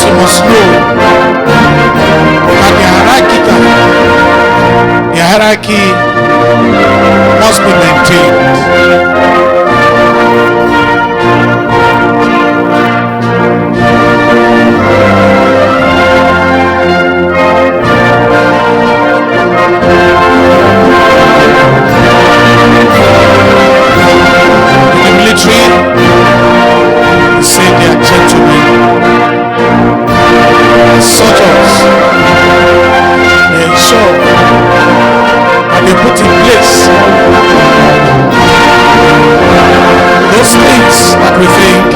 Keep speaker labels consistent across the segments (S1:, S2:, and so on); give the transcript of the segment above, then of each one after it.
S1: you must know that the hierarchy must be maintained. Say they are gentlemen, soldiers. They ensure that they put in place those things that we think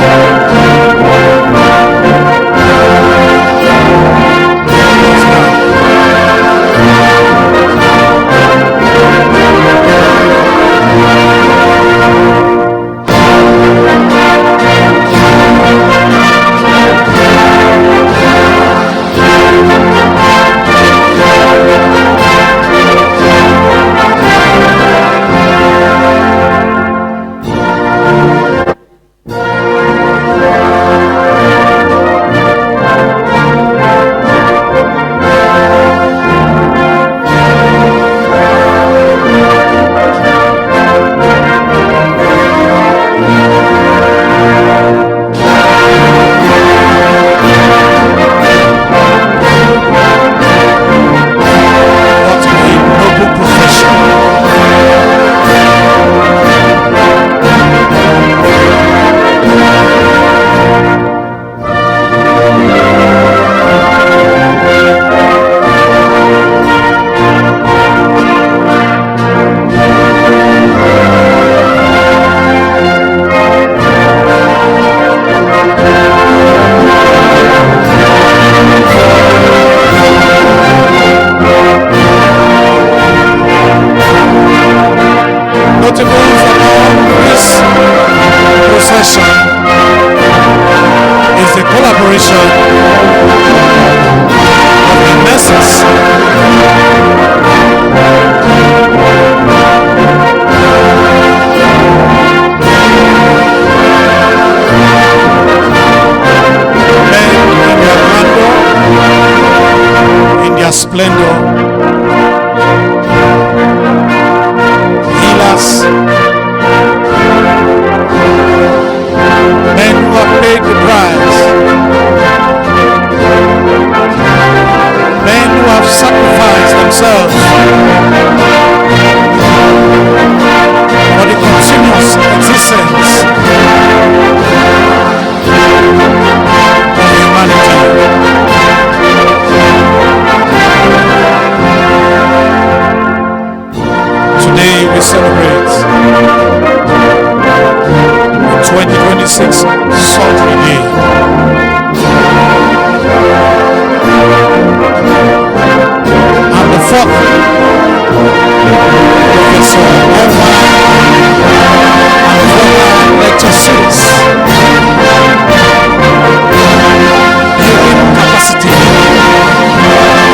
S1: splendor, healers, men who have paid the price, men who have sacrificed themselves for the continuous existence of humanity. Today we celebrate the 2026 Soldier Day. And the fourth Professor Ewan and former Lecture 6 building capacity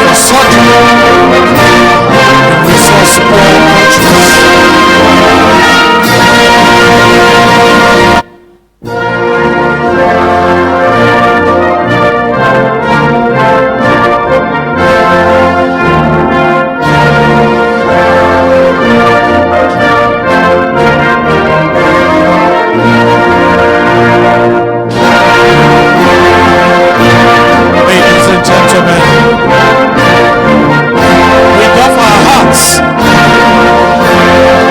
S1: for surgery in resource poor countries. Ladies and gentlemen, with all our hearts,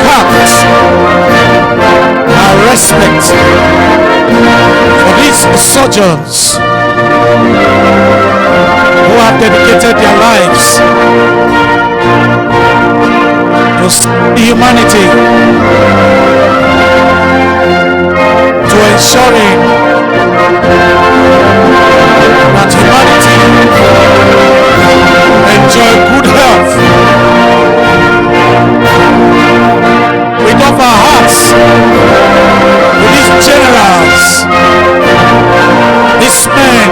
S1: caps, our respect for these surgeons who have dedicated their lives to humanity, to ensuring that humanity enjoy good health. With all our hearts, with these generals, these men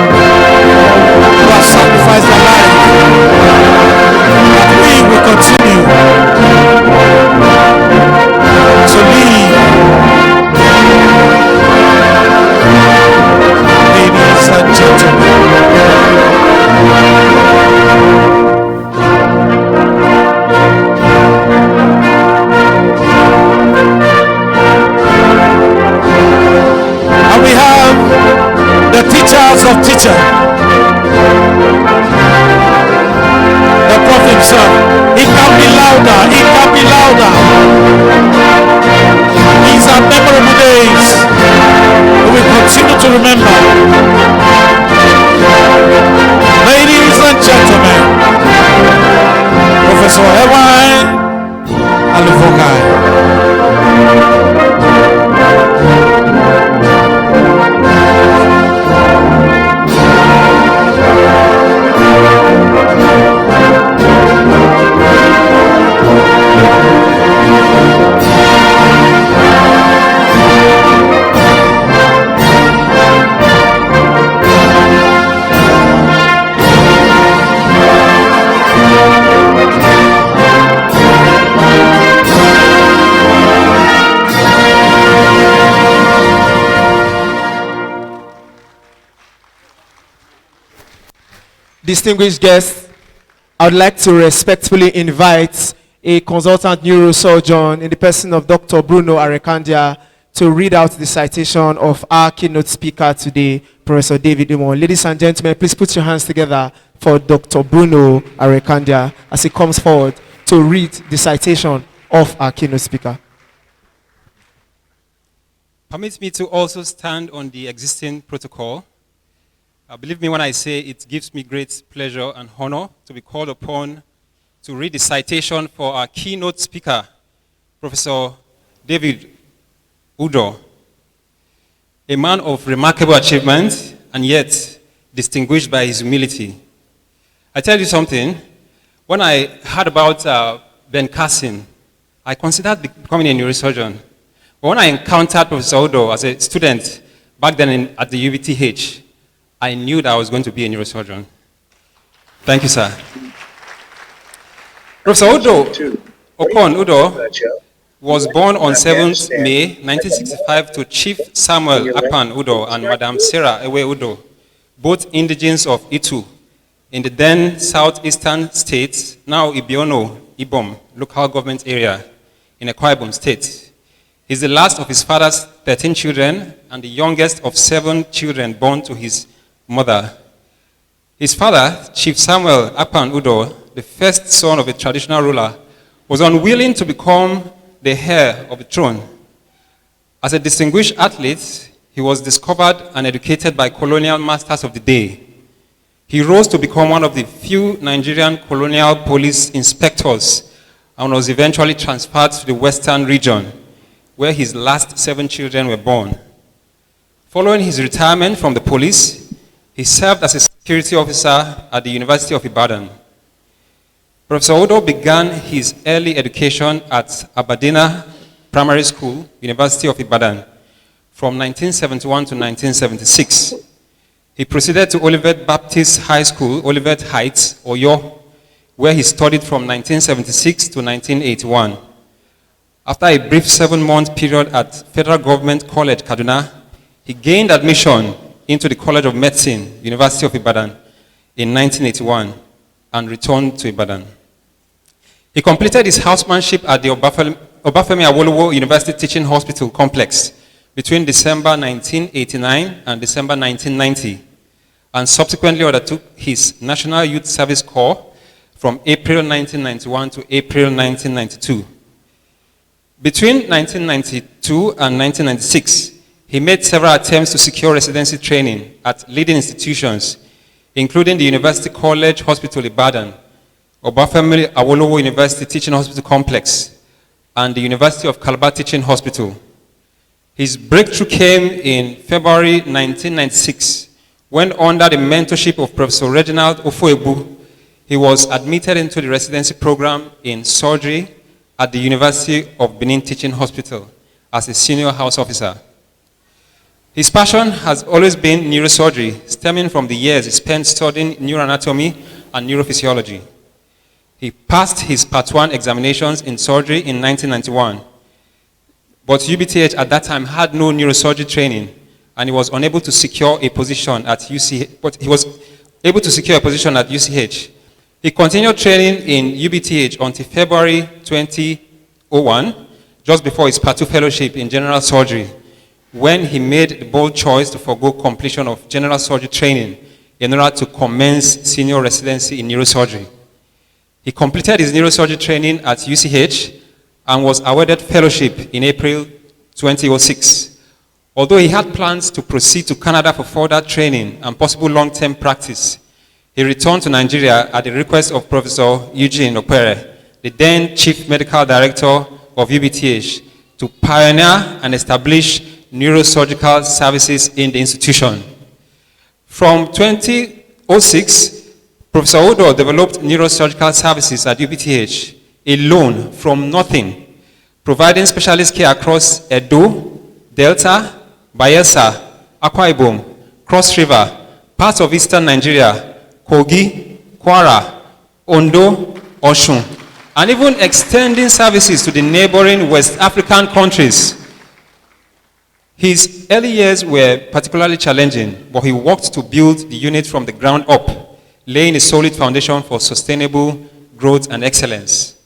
S1: who have sacrificed their life, that we will continue to lead the Professor Ewan, Alufohai. Distinguished guests, I would like to respectfully invite a consultant neurosurgeon in the person of Dr. Bruno Arekandia to read out the citation of our keynote speaker today, Professor David Ewan. Ladies and gentlemen, please put your hands together for Dr. Bruno Arekandia as he comes forward to read the citation of our keynote speaker.
S2: Permit me to also stand on the existing protocol. Believe me when I say it gives me great pleasure and honor to be called upon to read the citation for our keynote speaker, Professor David Udo, a man of remarkable achievement and yet distinguished by his humility. I tell you something, when I heard about Ben Carson, I considered becoming a neurosurgeon. But when I encountered Professor Udo as a student back then at the UBTH, I knew that I was going to be a neurosurgeon. Thank you, sir. Professor Udo was born on 7th May 1965 to Chief Samuel Akpan Udo and Madam Sarah Ewe Udo, both indigenes of Itu, in the then southeastern states, now Ibiono, Ibom, local government area in Akwa Ibom State. He's the last of his father's 13 children and the youngest of 7 children born to his mother. His father, Chief Samuel Akpan Udo, the first son of a traditional ruler, was unwilling to become the heir of the throne. As a distinguished athlete, he was discovered and educated by colonial masters of the day. He rose to become one of the few Nigerian colonial police inspectors and was eventually transferred to the western region, where his last 7 children were born. Following his retirement from the police, he served as a security officer at the University of Ibadan. Professor Udo began his early education at Aberdeen Primary School, University of Ibadan, from 1971 to 1976. He proceeded to Olivet Baptist High School, Olivet Heights, Oyo, where he studied from 1976 to 1981. After a brief 7-month period at Federal Government College, Kaduna, he gained admission into the College of Medicine, University of Ibadan, in 1981 and returned to Ibadan. He completed his housemanship at the Obafemi Awolowo University Teaching Hospital Complex between December 1989 and December 1990, and subsequently undertook his National Youth Service Corps from April 1991 to April 1992. Between 1992 and 1996, he made several attempts to secure residency training at leading institutions, including the University College Hospital Ibadan, Obafemi Awolowo University Teaching Hospital Complex, and the University of Calabar Teaching Hospital. His breakthrough came in February 1996, when under the mentorship of Professor Reginald Ofoebu, he was admitted into the residency program in surgery at the University of Benin Teaching Hospital as a senior house officer. His passion has always been neurosurgery, stemming from the years he spent studying neuroanatomy and neurophysiology. He passed his Part 1 examinations in surgery in 1991, but UBTH at that time had no neurosurgery training, and he was unable to secure a position at UCH, but he was able to secure a position at UCH. He continued training in UBTH until February 2001, just before his Part 2 fellowship in general surgery, when he made the bold choice to forego completion of general surgery training in order to commence senior residency in neurosurgery. He completed his neurosurgery training at UCH and was awarded fellowship in April 2006. Although he had plans to proceed to Canada for further training and possible long-term practice, he returned to Nigeria at the request of Professor Eugene Okwere, the then Chief Medical Director of UBTH, to pioneer and establish neurosurgical services in the institution. From 2006, Professor Odo developed neurosurgical services at UBTH alone from nothing, providing specialist care across Edo, Delta, Bayelsa, Akwa Ibom, Cross River, parts of eastern Nigeria, Kogi, Kwara, Ondo, Oshun, and even extending services to the neighboring West African countries. His early years were particularly challenging, but he worked to build the unit from the ground up, laying a solid foundation for sustainable growth and excellence.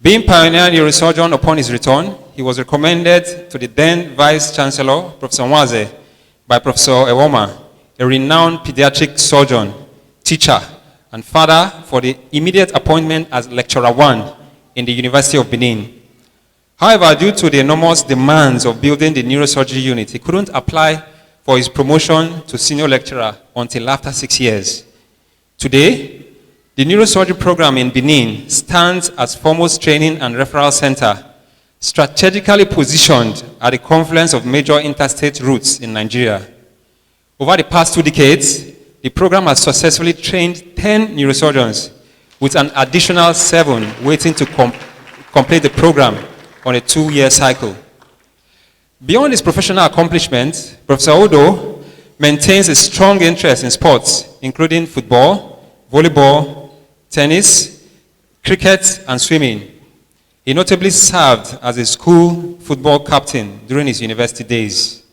S2: Being pioneer neurosurgeon upon his return, he was recommended to the then Vice Chancellor, Professor Nwaze, by Professor Ewoma, a renowned pediatric surgeon, teacher, and father, for the immediate appointment as Lecturer 1 in the University of Benin. However, due to the enormous demands of building the neurosurgery unit, he couldn't apply for his promotion to senior lecturer until after 6 years. Today, the neurosurgery program in Benin stands as foremost training and referral center, strategically positioned at the confluence of major interstate routes in Nigeria. Over the past 2 decades, the program has successfully trained 10 neurosurgeons, with an additional 7 waiting to complete the program on a 2-year cycle. Beyond his professional accomplishments, Professor Odo maintains a strong interest in sports, including football, volleyball, tennis, cricket, and swimming. He notably served as a school football captain during his university days.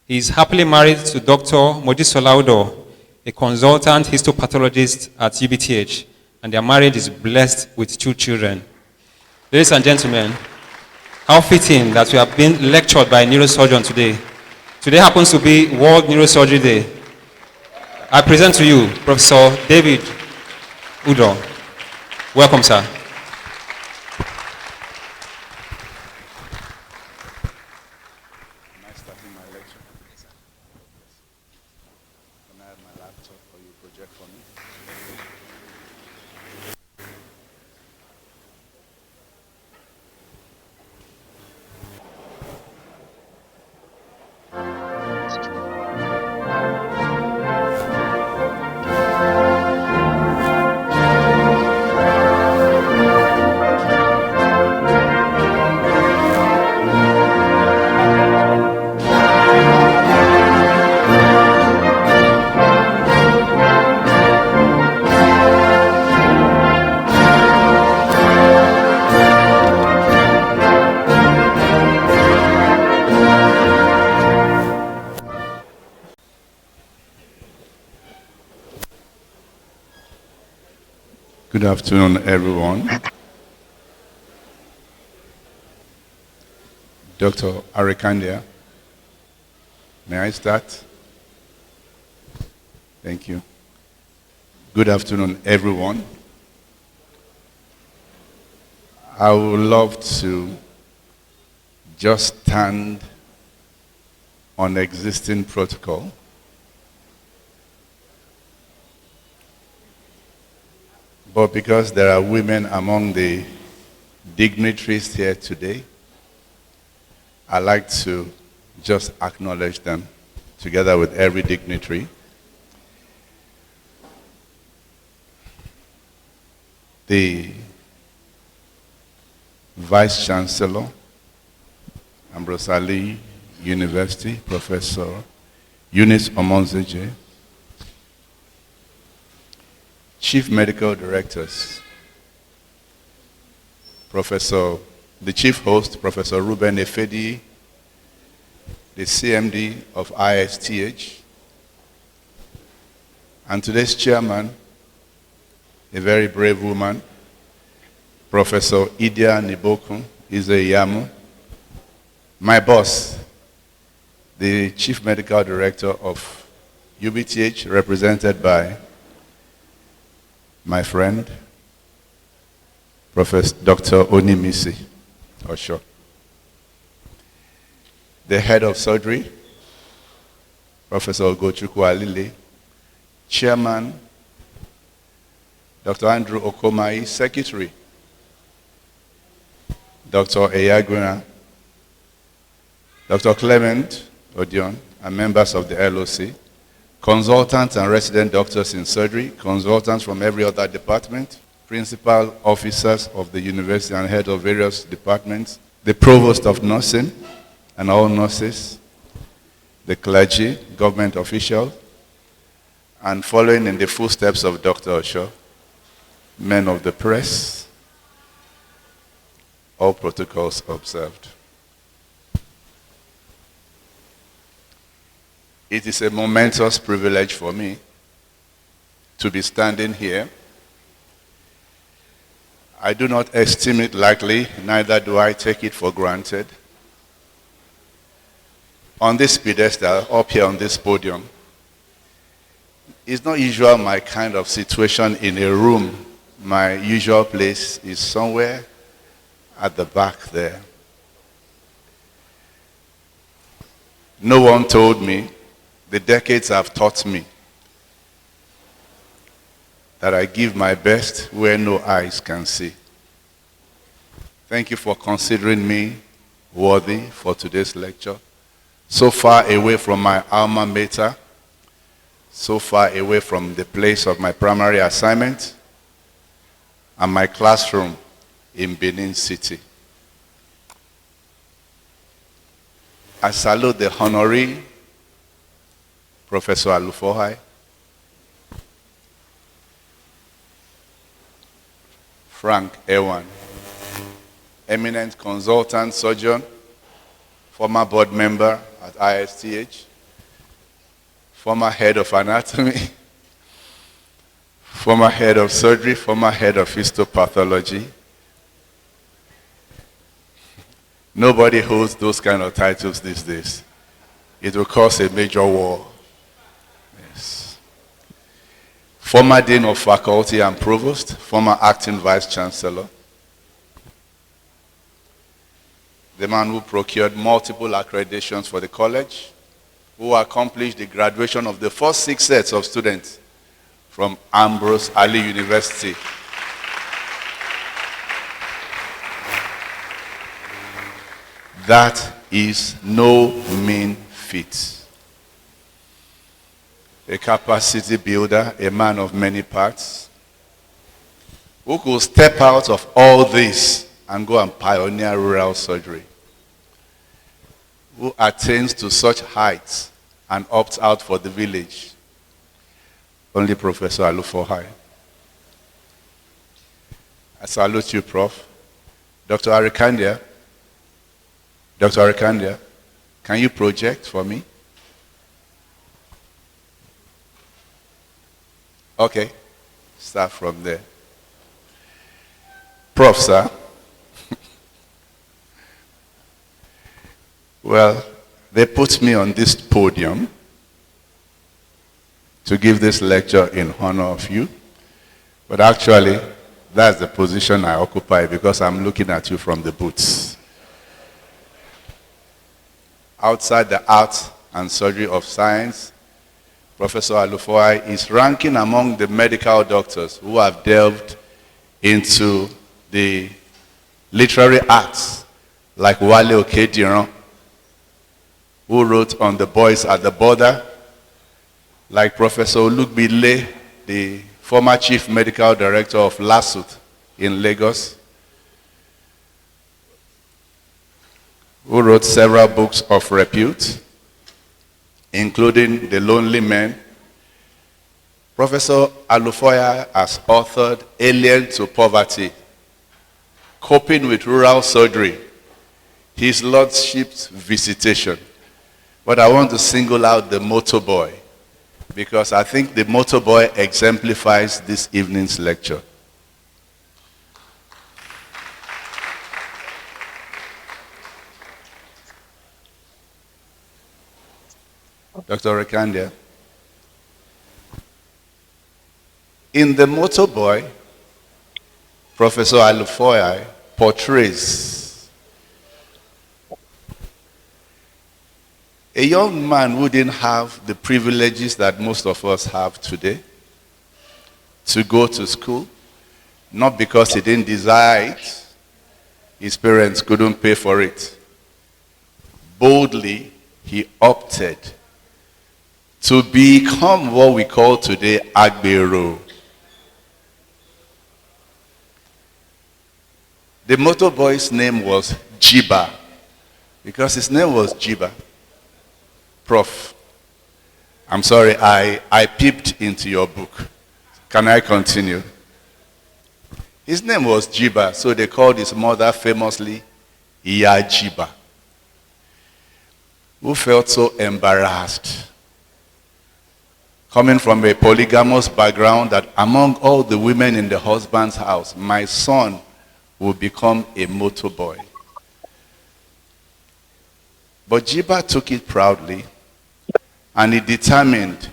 S2: He is happily married to Dr. Mojisola Odo, a consultant histopathologist at UBTH, and their marriage is blessed with 2 children. Ladies and gentlemen, how fitting that we have been lectured by a neurosurgeon today. Today happens to be World Neurosurgery Day. I present to you Professor David Udo. Welcome, sir.
S3: Good afternoon, everyone. Dr. Arekandia, may I start? Thank you. Good afternoon, everyone. I would love to just stand on existing protocol. But because there are women among the dignitaries here today, I'd like to just acknowledge them together with every dignitary. The Vice Chancellor, Ambrose Ali University, Professor Eunice Omonzeje, Chief Medical Directors, the Chief Host, Professor Ruben Efedi, the CMD of ISTH, and today's chairman, a very brave woman, Professor Idia Niboku Izeyamu, my boss, the Chief Medical Director of UBTH, represented by my friend, Professor Dr. Onimisi Osho. The head of surgery, Professor Ogochukwu Alile, Chairman, Dr. Andrew Okomai, Secretary, Dr. Eyaguna, Dr. Clement Odion, and members of the LOC, consultants and resident doctors in surgery, consultants from every other department, principal officers of the university and head of various departments, the provost of nursing and all nurses, the clergy, government officials, and following in the footsteps of Dr. Osho, men of the press, all protocols observed. It is a momentous privilege for me to be standing here. I do not esteem it lightly, neither do I take it for granted. On this pedestal, up here on this podium, it's not usual my kind of situation in a room. My usual place is somewhere at the back there. No one told me, the decades have taught me, that I give my best where no eyes can see. Thank you for considering me worthy for today's lecture. So far away from my alma mater, so far away from the place of my primary assignment and my classroom in Benin City. I salute the honoree, Professor Alufohai, Prof Ewan, eminent consultant surgeon, former board member at ISTH, former head of anatomy, former head of surgery, former head of histopathology. Nobody holds those kind of titles these days. It will cause a major war. Yes. Former Dean of Faculty and Provost, former Acting Vice Chancellor. The man who procured multiple accreditations for the college, who accomplished the graduation of the first 6 sets of students from Ambrose Ali University. That is no mean feat. A capacity builder, a man of many parts, who could step out of all this and go and pioneer rural surgery, who attains to such heights and opts out for the village. Only Professor Alufohai. I salute you, Prof. Dr. Arikandia. Dr. Arikandia, can you project for me? Okay, start from there. Prof, sir. Well, they put me on this podium to give this lecture in honor of you. But actually, that's the position I occupy because I'm looking at you from the boots. Outside the art and surgery of science, Professor Alufohai is ranking among the medical doctors who have delved into the literary arts, like Wale Okediran, who wrote on the boys at the border, like Professor Olugbile, the former chief medical director of LASUT in Lagos, who wrote several books of repute, including The Lonely Men. Professor Alufohai has authored Alien to Poverty, Coping with Rural Surgery, His Lordship's Visitation. But I want to single out the motorboy, because I think the motorboy exemplifies this evening's lecture. Dr. Rekandia, in the motorboy, Professor Alufohai portrays a young man who didn't have the privileges that most of us have today, to go to school, not because he didn't desire it, his parents couldn't pay for it. Boldly, he opted to become what we call today Agbero. The motorboy's name was Jiba, because his name was Jiba. Prof, I'm sorry, I peeped into your book. Can I continue? His name was Jiba, so they called his mother famously Iya Jiba, who felt so embarrassed, coming from a polygamous background, that among all the women in the husband's house, my son will become a motorboy. But Jiba took it proudly, and he determined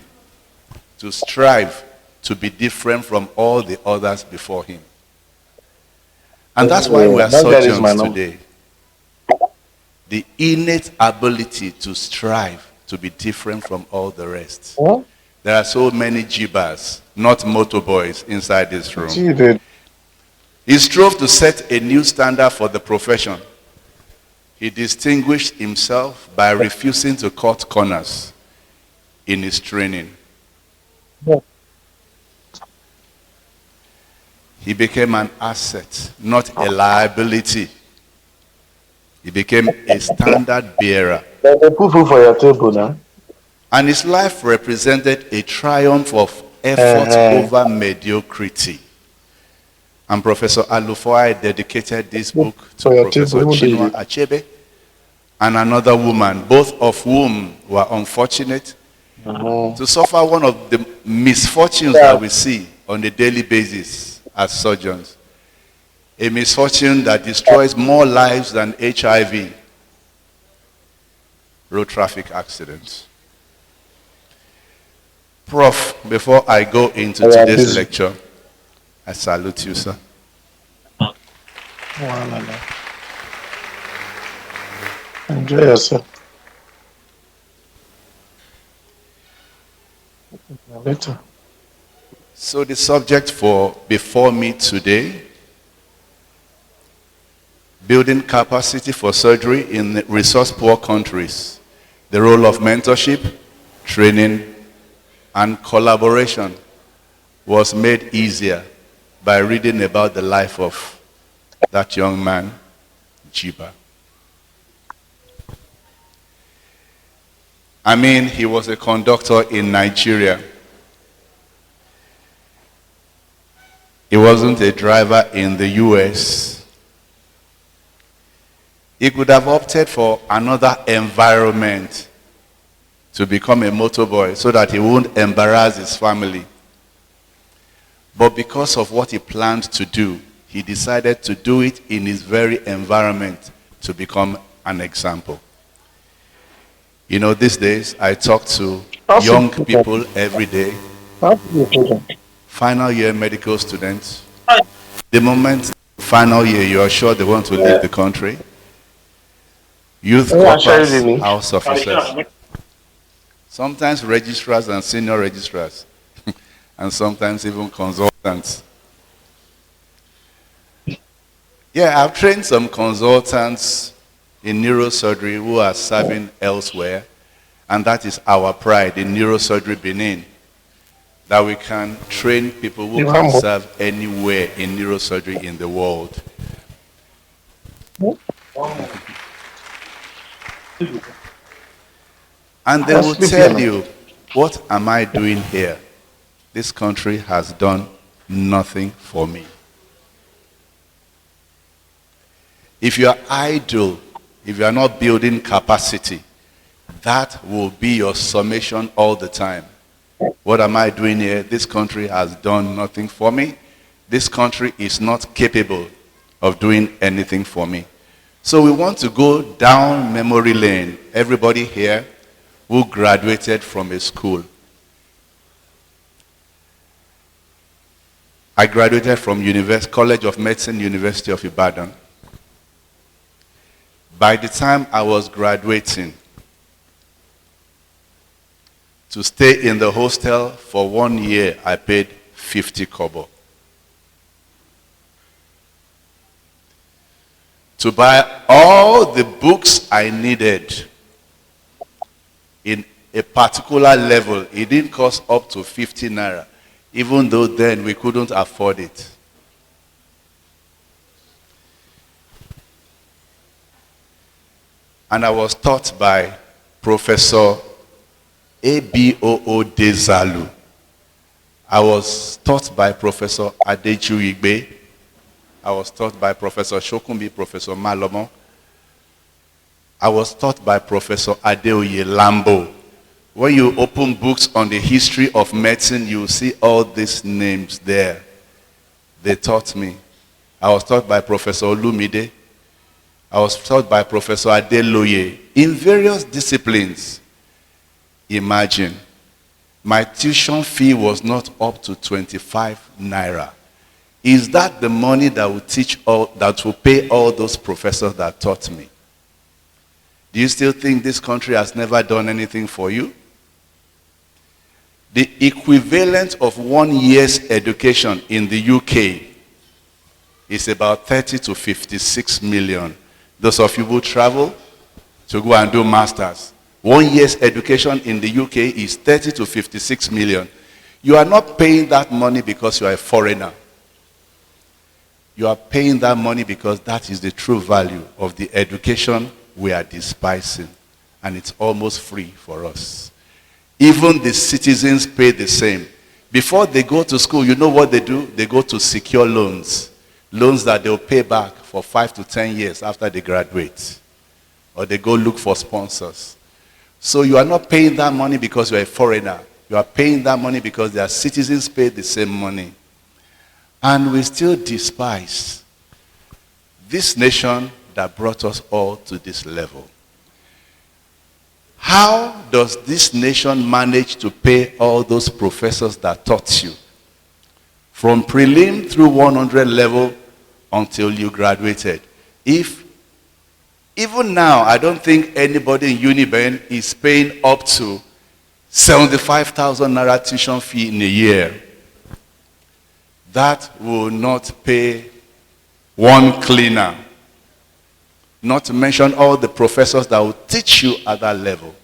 S3: to strive to be different from all the others before him. And that's why we are surgeons today. The innate ability to strive to be different from all the rest. There are so many Jibas, not motorboys, inside this room. He strove to set a new standard for the profession. He distinguished himself by refusing to cut corners in his training. He became an asset, not a liability. He became a standard bearer. And his life represented a triumph of effort over mediocrity. And Professor Alufohai dedicated this book to Professor Chinua Achebe and another woman, both of whom were unfortunate to suffer one of the misfortunes that we see on a daily basis as surgeons. A misfortune that destroys more lives than HIV, road traffic accidents. Prof, before I go into today's lecture, I salute you, sir.
S4: Enjoy yourself. Later.
S3: So the subject for before me today, building capacity for surgery in resource-poor countries, the role of mentorship, training, and collaboration was made easier by reading about the life of that young man, Jiba. I mean, he was a conductor in Nigeria. He wasn't a driver in the US. He could have opted for another environment to become a motorboy so that he wouldn't embarrass his family. But because of what he planned to do, he decided to do it in his very environment to become an example. You know, these days I talk to young people every day, final year medical students. The moment final year you are sure they want to leave the country, youth corpers, house officers, sometimes registrars and senior registrars, and sometimes even consultants. Yeah, I've trained some consultants in neurosurgery who are serving elsewhere, and that is our pride in Neurosurgery Benin, that we can train people who can serve anywhere in neurosurgery in the world. And they will tell you, what am I doing here? This country has done nothing for me. If you are idle, if you are not building capacity, that will be your summation all the time. What am I doing here? This country has done nothing for me. This country is not capable of doing anything for me. So we want to go down memory lane. Everybody here who graduated from a school. I graduated from College of Medicine, University of Ibadan. By the time I was graduating, to stay in the hostel for 1 year, I paid 50 kobo. to buy all the books I needed in a particular level. It didn't cost up to 50 naira, even though then we couldn't afford it. And I was taught by Professor ABOO Dezalu. I was taught by Professor Adeju Igbe. I was taught by Professor Shokunbi, Professor Malomo. I was taught by Professor Adeoye Lambo. When you open books on the history of medicine, you see all these names there. They taught me. I was taught by Professor Olumide. I was taught by Professor Adeloye in various disciplines. Imagine, my tuition fee was not up to 25 naira. Is that the money that will that will pay all those professors that taught me? Do you still think this country has never done anything for you? The equivalent of 1 year's education in the UK is about 30 to 56 million. Those of you who travel to go and do masters, 1 year's education in the UK is 30 to 56 million. You are not paying that money because you are a foreigner. You are paying that money because that is the true value of the education we are despising. And it's almost free for us. Even the citizens pay the same. Before they go to school, you know what they do? They go to secure loans. Loans that they'll pay back for 5 to 10 years after they graduate. Or they go look for sponsors. So you are not paying that money because you are a foreigner. You are paying that money because their citizens pay the same money. And we still despise this nation that brought us all to this level. How does this nation manage to pay all those professors that taught you? From prelim through 100 level until you graduated. Even now, I don't think anybody in Uniben is paying up to 75,000 naira tuition fee in a year. That will not pay one cleaner. Not to mention all the professors that will teach you at that level.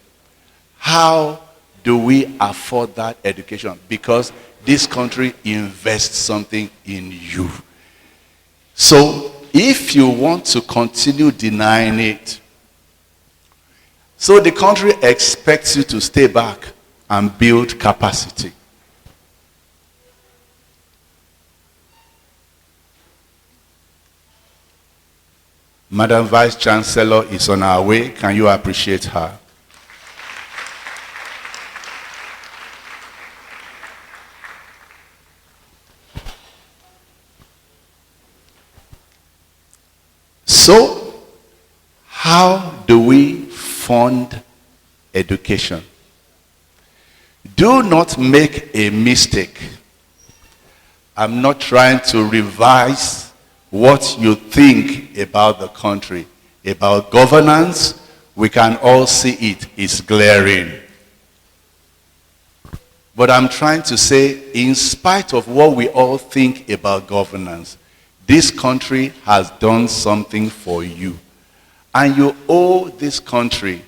S3: How do we afford that education? Because this country invests something in you. So, if you want to continue denying it, so the country expects you to stay back and build capacity. Madam Vice Chancellor is on our way. Can you appreciate her? So, how do we fund education? Do not make a mistake. I'm not trying to revise what you think about the country. About governance, we can all see it is glaring. But I'm trying to say, in spite of what we all think about governance, this country has done something for you. And you owe this country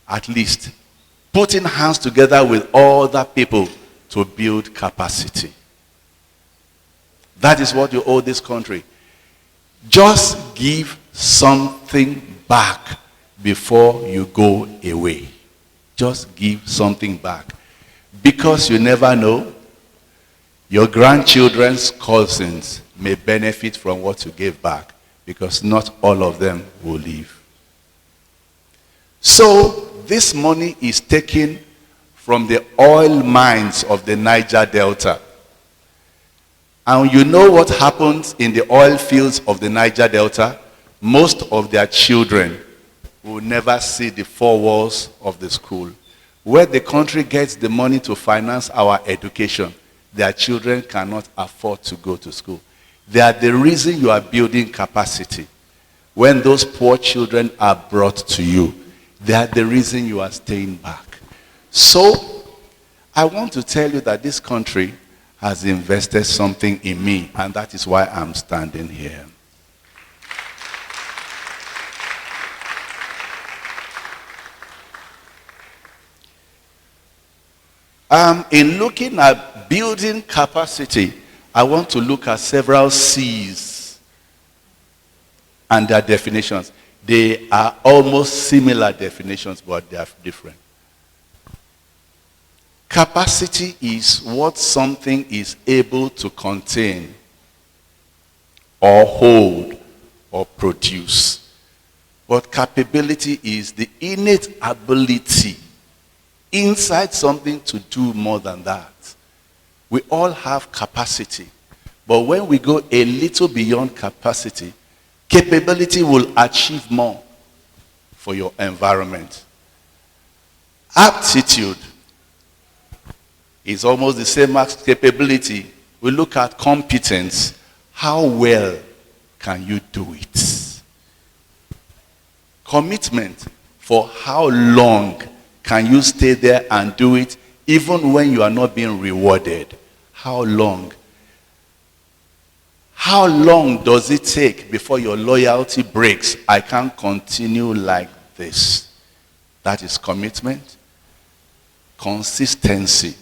S3: at least putting hands together with other people to build capacity. That is what you owe this country. Just give something back before you go away. Just give something back. Because you never know, your grandchildren's cousins may benefit from what you gave back, because not all of them will live. So, this money is taken from the oil mines of the Niger Delta. And you know what happens in the oil fields of the Niger Delta? Most of their children will never see the four walls of the school. Where the country gets the money to finance our education, their children cannot afford to go to school. They are the reason you are building capacity. When those poor children are brought to you, they are the reason you are staying back. So, I want to tell you that this country has invested something in me, and that is why I'm standing here. In looking at building capacity, I want to look at several C's and their definitions. They are almost similar definitions, but they are different. Capacity is what something is able to contain or hold or produce. But capability is the innate ability inside something to do more than that. We all have capacity. But when we go a little beyond capacity, capability will achieve more for your environment. Aptitude is almost the same as capability. We look at competence. How well can you do it? Commitment. For how long can you stay there and do it even when you are not being rewarded? How long? How long does it take before your loyalty breaks? I can't continue like this. That is commitment. Consistency.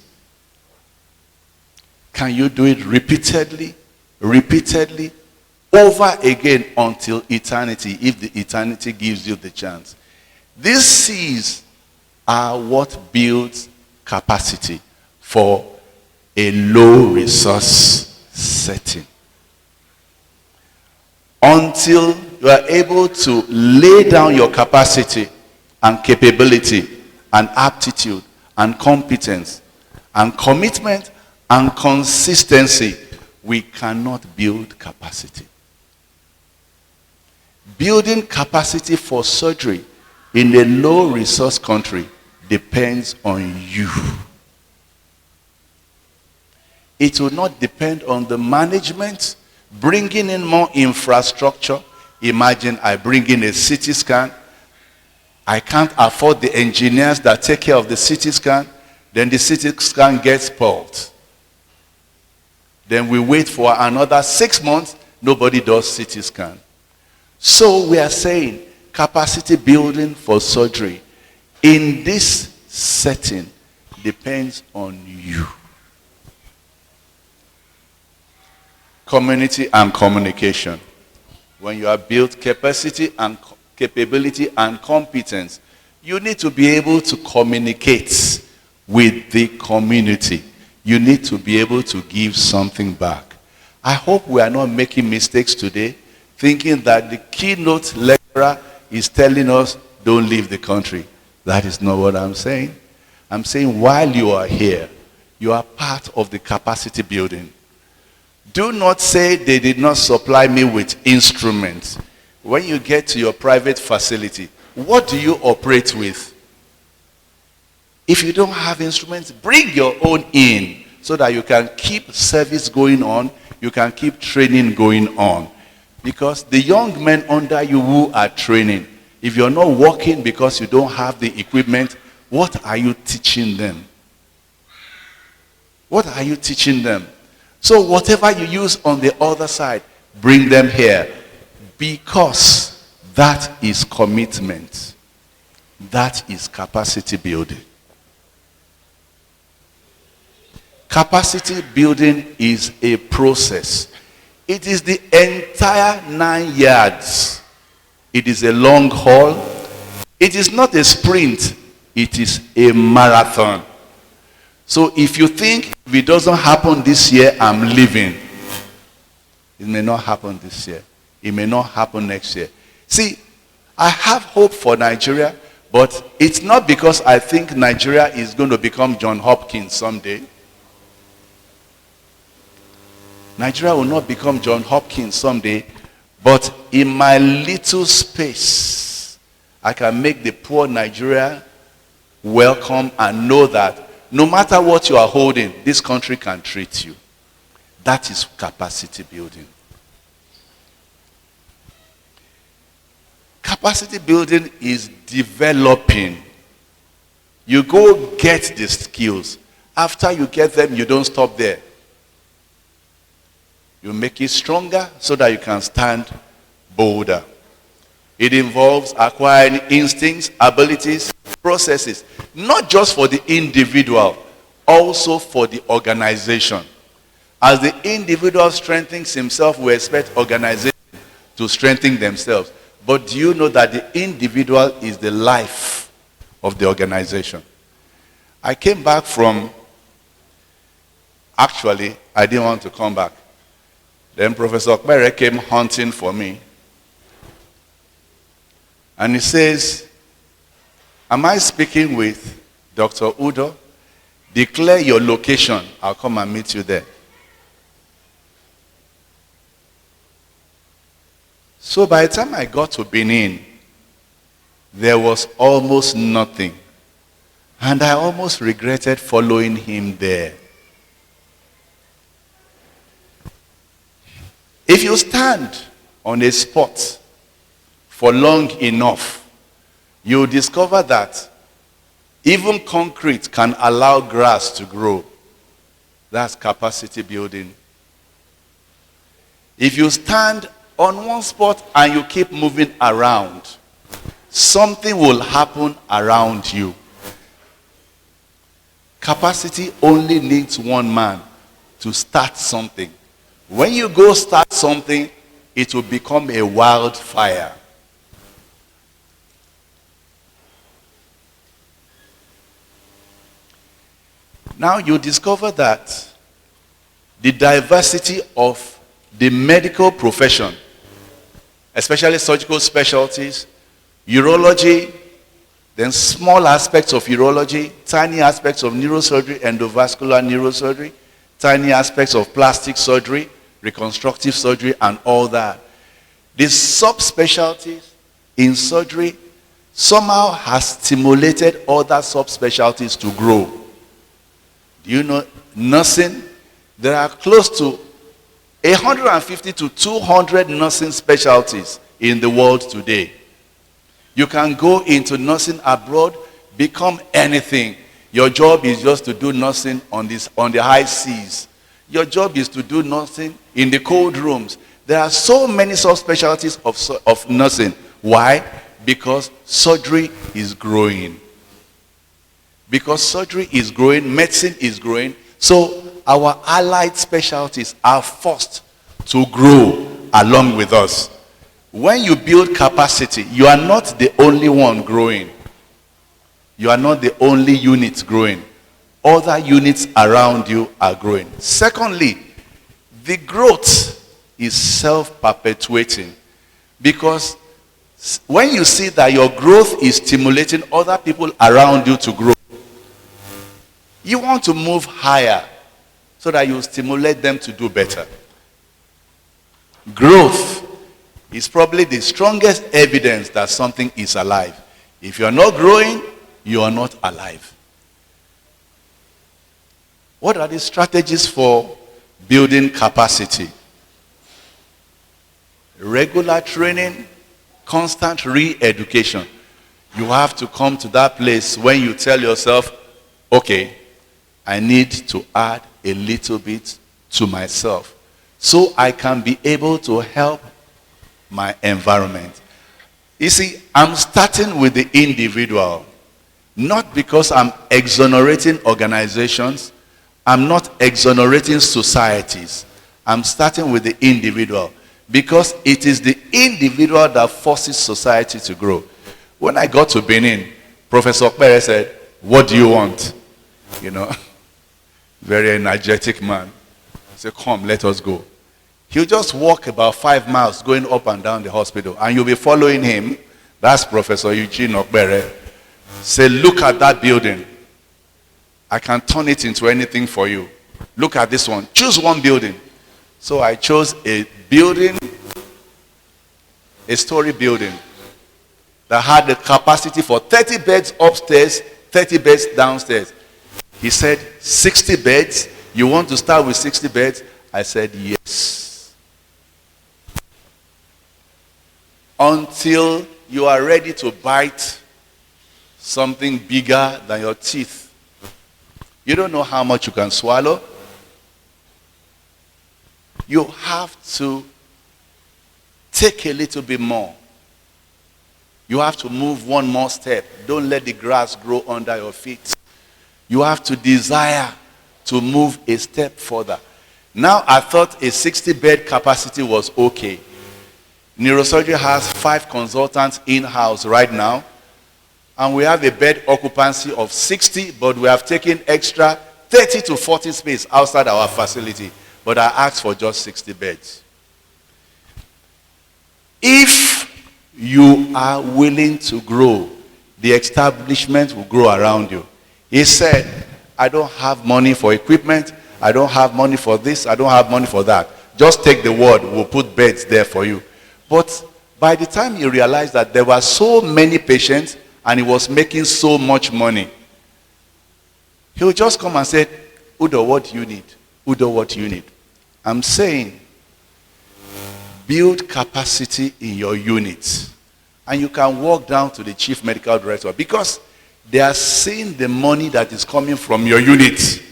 S3: Can you do it repeatedly, over again until eternity, if the eternity gives you the chance? These C's are what builds capacity for a low resource setting. Until you are able to lay down your capacity and capability and aptitude and competence and commitment and consistency, we cannot build capacity. Building capacity for surgery in a low resource country depends on you. It will not depend on the management bringing in more infrastructure. Imagine I bring in a CT scan. I can't afford the engineers that take care of the CT scan. Then the CT scan gets spoiled. Then we wait for another 6 months. Nobody does CT scan. So we are saying capacity building for surgery in this setting depends on you. Community and communication. When you have built capacity and capability and competence, you need to be able to communicate with the community. You need to be able to give something back. I hope we are not making mistakes today, thinking that the keynote lecturer is telling us, don't leave the country. That is not what I'm saying. I'm saying while you are here, you are part of the capacity building. Do not say they did not supply me with instruments. When you get to your private facility, what do you operate with? If you don't have instruments, bring your own in so that you can keep service going on, you can keep training going on. Because the young men under you who are training, if you're not working because you don't have the equipment, what are you teaching them? What are you teaching them? So whatever you use on the other side, bring them here. Because that is commitment. That is capacity building. Capacity building is a process. It is the entire 9 yards. It is a long haul. It is not a sprint. It is a marathon. So if you think if it doesn't happen this year, I'm leaving. It may not happen this year. It may not happen next year. See, I have hope for Nigeria, but it's not because I think Nigeria is going to become Johns Hopkins someday. Nigeria will not become Johns Hopkins someday, but in my little space, I can make the poor Nigeria welcome and know that no matter what you are holding, this country can treat you. That is capacity building. Capacity building is developing. You go get the skills. After you get them, you don't stop there. You make it stronger so that you can stand bolder. It involves acquiring instincts, abilities, processes, not just for the individual, also for the organization. As the individual strengthens himself, we expect organization to strengthen themselves. But do you know that the individual is the life of the organization? I came back from, actually, I didn't want to come back. Then Professor Okpere came hunting for me. And he says, am I speaking with Dr. Udo? Declare your location. I'll come and meet you there. So by the time I got to Benin, there was almost nothing. And I almost regretted following him there. If you stand on a spot for long enough, you'll discover that even concrete can allow grass to grow. That's capacity building. If you stand on one spot and you keep moving around, something will happen around you. Capacity only needs one man to start something. When you go start something, it will become a wildfire. Now you discover that the diversity of the medical profession, especially surgical specialties, urology, then small aspects of urology, tiny aspects of neurosurgery, endovascular neurosurgery, tiny aspects of plastic surgery, reconstructive surgery, and all that. These subspecialties in surgery somehow has stimulated other subspecialties to grow. Do you know nursing? There are close to 150 to 200 nursing specialties in the world today. You can go into nursing abroad, become anything. Your job is just to do nursing on the high seas. Your job is to do nursing in the cold rooms. There are so many subspecialties of nursing. Why? Because surgery is growing. Because surgery is growing, medicine is growing, so our allied specialties are forced to grow along with us. When you build capacity, you are not the only one growing. You are not the only unit growing. Other units around you are growing. Secondly, the growth is self-perpetuating. Because when you see that your growth is stimulating other people around you to grow, you want to move higher so that you stimulate them to do better. Growth is probably the strongest evidence that something is alive. If you are not growing, you are not alive. What are the strategies for building capacity? Regular training, constant re-education. You have to come to that place when you tell yourself, okay, I need to add a little bit to myself so I can be able to help my environment. You see, I'm starting with the individual, not because I'm exonerating organizations, I'm not exonerating societies. I'm starting with the individual because it is the individual that forces society to grow. When I got to Benin, Professor Okpere said, what do you want? You know, very energetic man. I said, come, let us go. He'll just walk about 5 miles going up and down the hospital, and you'll be following him. That's Professor Eugene Okpere. Say, look at that building. I can turn it into anything for you. Look at this one. Choose one building. So I chose a building, a story building that had the capacity for 30 beds upstairs, 30 beds downstairs. He said, 60 beds? You want to start with 60 beds? I said, yes. Until you are ready to bite something bigger than your teeth. You don't know how much you can swallow. You have to take a little bit more. You have to move one more step. Don't let the grass grow under your feet. You have to desire to move a step further. Now, I thought a 60-bed capacity was okay. Neurosurgery has 5 consultants in-house right now, and we have a bed occupancy of 60, but we have taken extra 30 to 40 space outside our facility, but I asked for just 60 beds. If you are willing to grow, the establishment will grow around you. He said, I don't have money for equipment, I don't have money for this, I don't have money for that. Just take the word, we'll put beds there for you. But by the time he realized that there were so many patients and he was making so much money, he would just come and say, Udo, what do you need? Udo, what do you need? I'm saying, build capacity in your unit. And you can walk down to the chief medical director because they are seeing the money that is coming from your unit.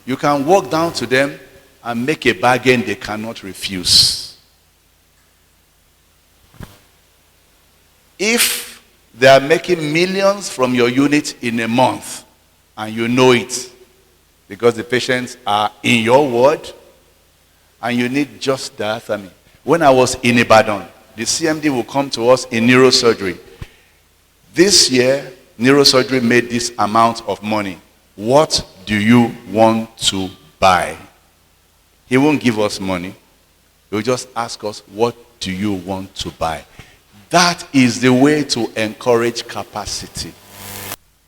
S3: You can walk down to them and make a bargain they cannot refuse. If they are making millions from your unit in a month, and you know it, because the patients are in your ward, and you need just diathermy. When I was in Ibadan, the CMD will come to us in neurosurgery. This year, neurosurgery made this amount of money. What do you want to buy? He won't give us money. He will just ask us, what do you want to buy? That is the way to encourage capacity.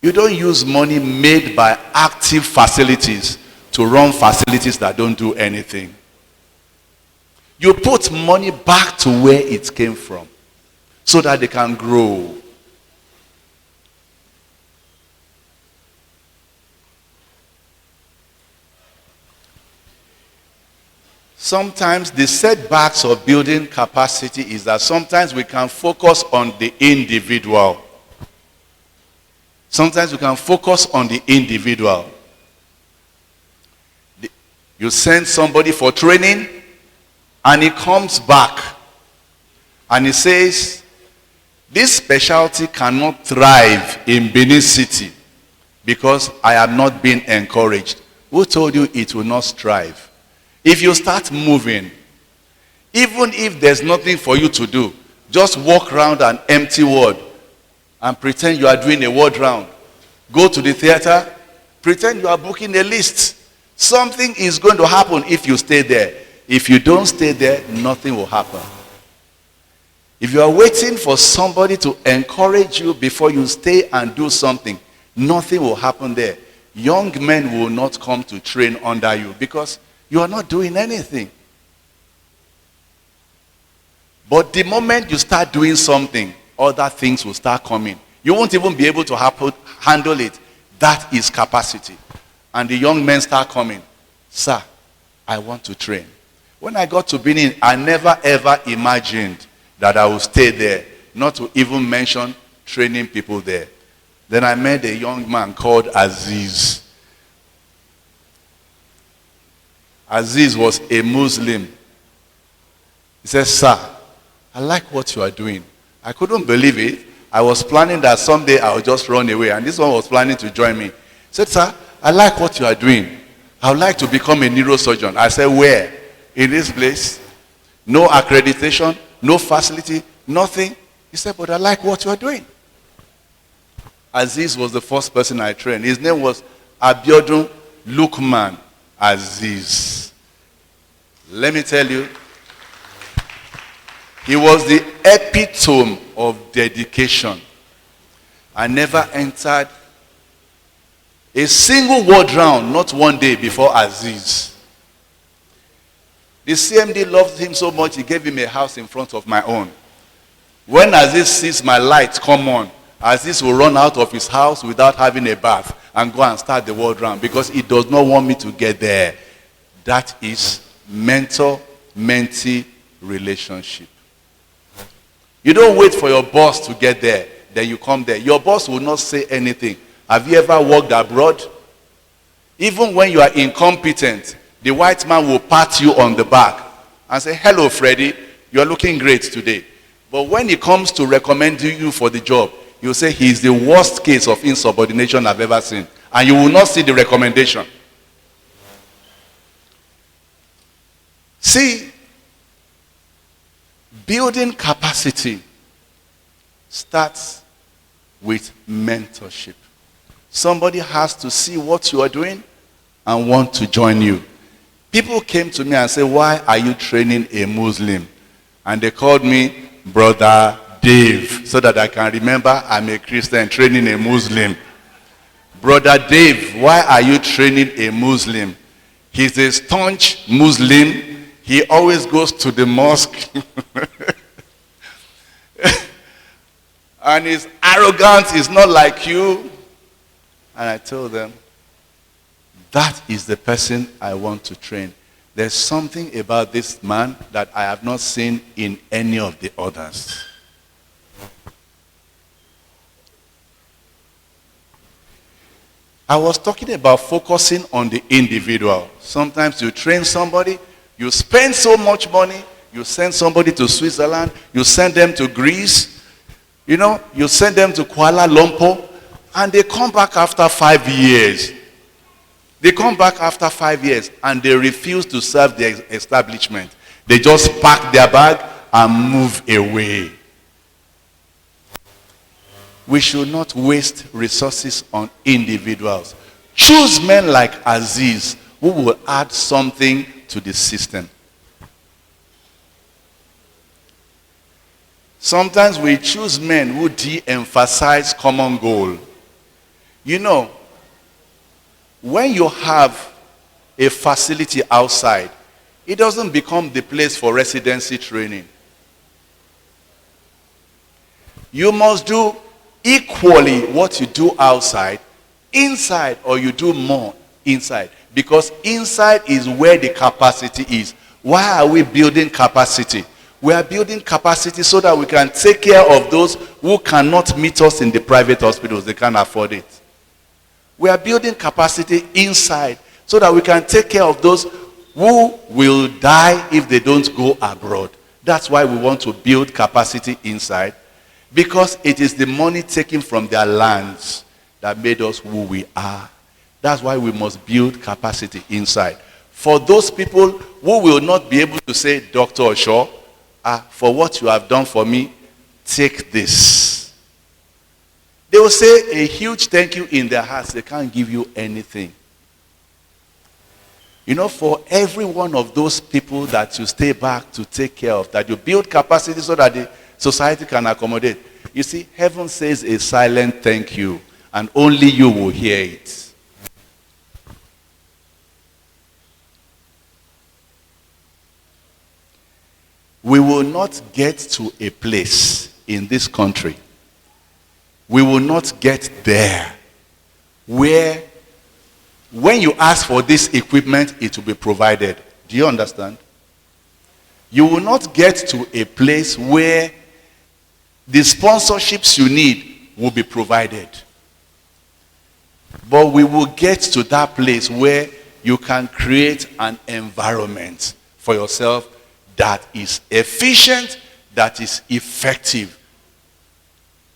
S3: You don't use money made by active facilities to run facilities that don't do anything. You put money back to where it came from so that they can grow. Sometimes the setbacks of building capacity is that sometimes we can focus on the individual. Sometimes we can focus on the individual. You send somebody for training and he comes back and he says, this specialty cannot thrive in Benin City because I am not being encouraged. Who told you it will not strive? If you start moving, even if there's nothing for you to do, just walk around an empty ward and pretend you are doing a ward round. Go to the theater, pretend you are booking a list. Something is going to happen if you stay there. If you don't stay there, nothing will happen. If you are waiting for somebody to encourage you before you stay and do something, nothing will happen there. Young men will not come to train under you because you are not doing anything. But the moment you start doing something, other things will start coming. You won't even be able to handle it. That is capacity. And the young men start coming. Sir, I want to train. When I got to Benin, I never ever imagined that I would stay there. Not to even mention training people there. Then I met a young man called Aziz. Aziz was a Muslim. He said, sir, I like what you are doing. I couldn't believe it. I was planning that someday I would just run away. And this one was planning to join me. He said, sir, I like what you are doing. I would like to become a neurosurgeon. I said, where? In this place. No accreditation, no facility, nothing. He said, but I like what you are doing. Aziz was the first person I trained. His name was Abiodun Lukman Aziz. Let me tell you, he was the epitome of dedication. I never entered a single ward round, not one day before Aziz. The CMD loved him so much, he gave him a house in front of my own. When Aziz sees my light come on, Aziz will run out of his house without having a bath and go and start the ward round because he does not want me to get there. That is mentor-mentee relationship. You don't wait for your boss to get there, then you come there. Your boss will not say anything. Have you ever worked abroad? Even when you are incompetent, the white man will pat you on the back and say, hello, Freddie, you are looking great today. But when he comes to recommend you for the job, you'll say he's the worst case of insubordination I've ever seen. And you will not see the recommendation. See, building capacity starts with mentorship. Somebody has to see what you are doing and want to join you. People came to me and said, why are you training a Muslim? And they called me Brother Dave, so that I can remember I'm a Christian training a Muslim. Brother Dave, why are you training a Muslim? He's a staunch Muslim. He always goes to the mosque. And he's arrogant, he's not like you. And I told them, that is the person I want to train. There's something about this man that I have not seen in any of the others. I was talking about focusing on the individual. Sometimes you train somebody, you spend so much money, you send somebody to Switzerland, you send them to Greece, you send them to Kuala Lumpur, and they come back after 5 years. They come back after 5 years and they refuse to serve the establishment. They just pack their bag and move away. We should not waste resources on individuals. Choose men like Aziz who will add something to the system. Sometimes we choose men who de-emphasize common goal. When you have a facility outside, it doesn't become the place for residency training. You must do equally what you do outside, inside, or you do more inside. Because inside is where the capacity is. Why are we building capacity? We are building capacity so that we can take care of those who cannot meet us in the private hospitals. They can't afford it. We are building capacity inside so that we can take care of those who will die if they don't go abroad. That's why we want to build capacity inside, because it is the money taken from their lands that made us who we are. That's why we must build capacity inside. For those people who will not be able to say, Dr. Osho, for what you have done for me, take this. They will say a huge thank you in their hearts. They can't give you anything. For every one of those people that you stay back to take care of, that you build capacity so that the society can accommodate. You see, heaven says a silent thank you, and only you will hear it. We will not get to a place in this country, we will not get there where when you ask for this equipment, it will be provided. Do you understand? You will not get to a place where the sponsorships you need will be provided. But we will get to that place where you can create an environment for yourself that is efficient, that is effective.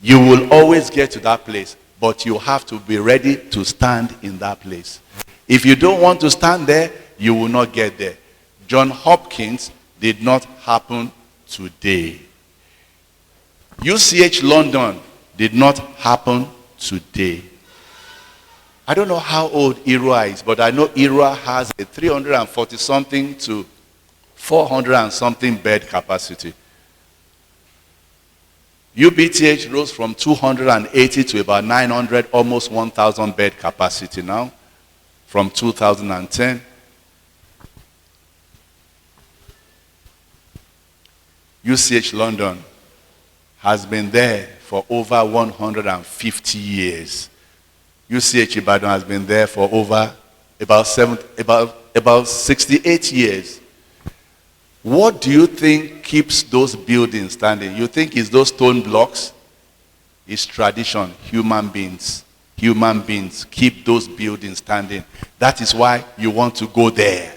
S3: You will always get to that place, but you have to be ready to stand in that place. If you don't want to stand there, you will not get there. John Hopkins did not happen today. UCH London did not happen today. I don't know how old IRUA is, but I know IRUA has a 340 something to 400 and something bed capacity. UBTH rose from 280 to about 900, almost 1,000 bed capacity now from 2010. UCH London has been there for over 150 years. UCH Ibadan has been there for over about 68 years. What do you think keeps those buildings standing? You think it's those stone blocks? It's tradition, human beings. Human beings keep those buildings standing. That is why you want to go there.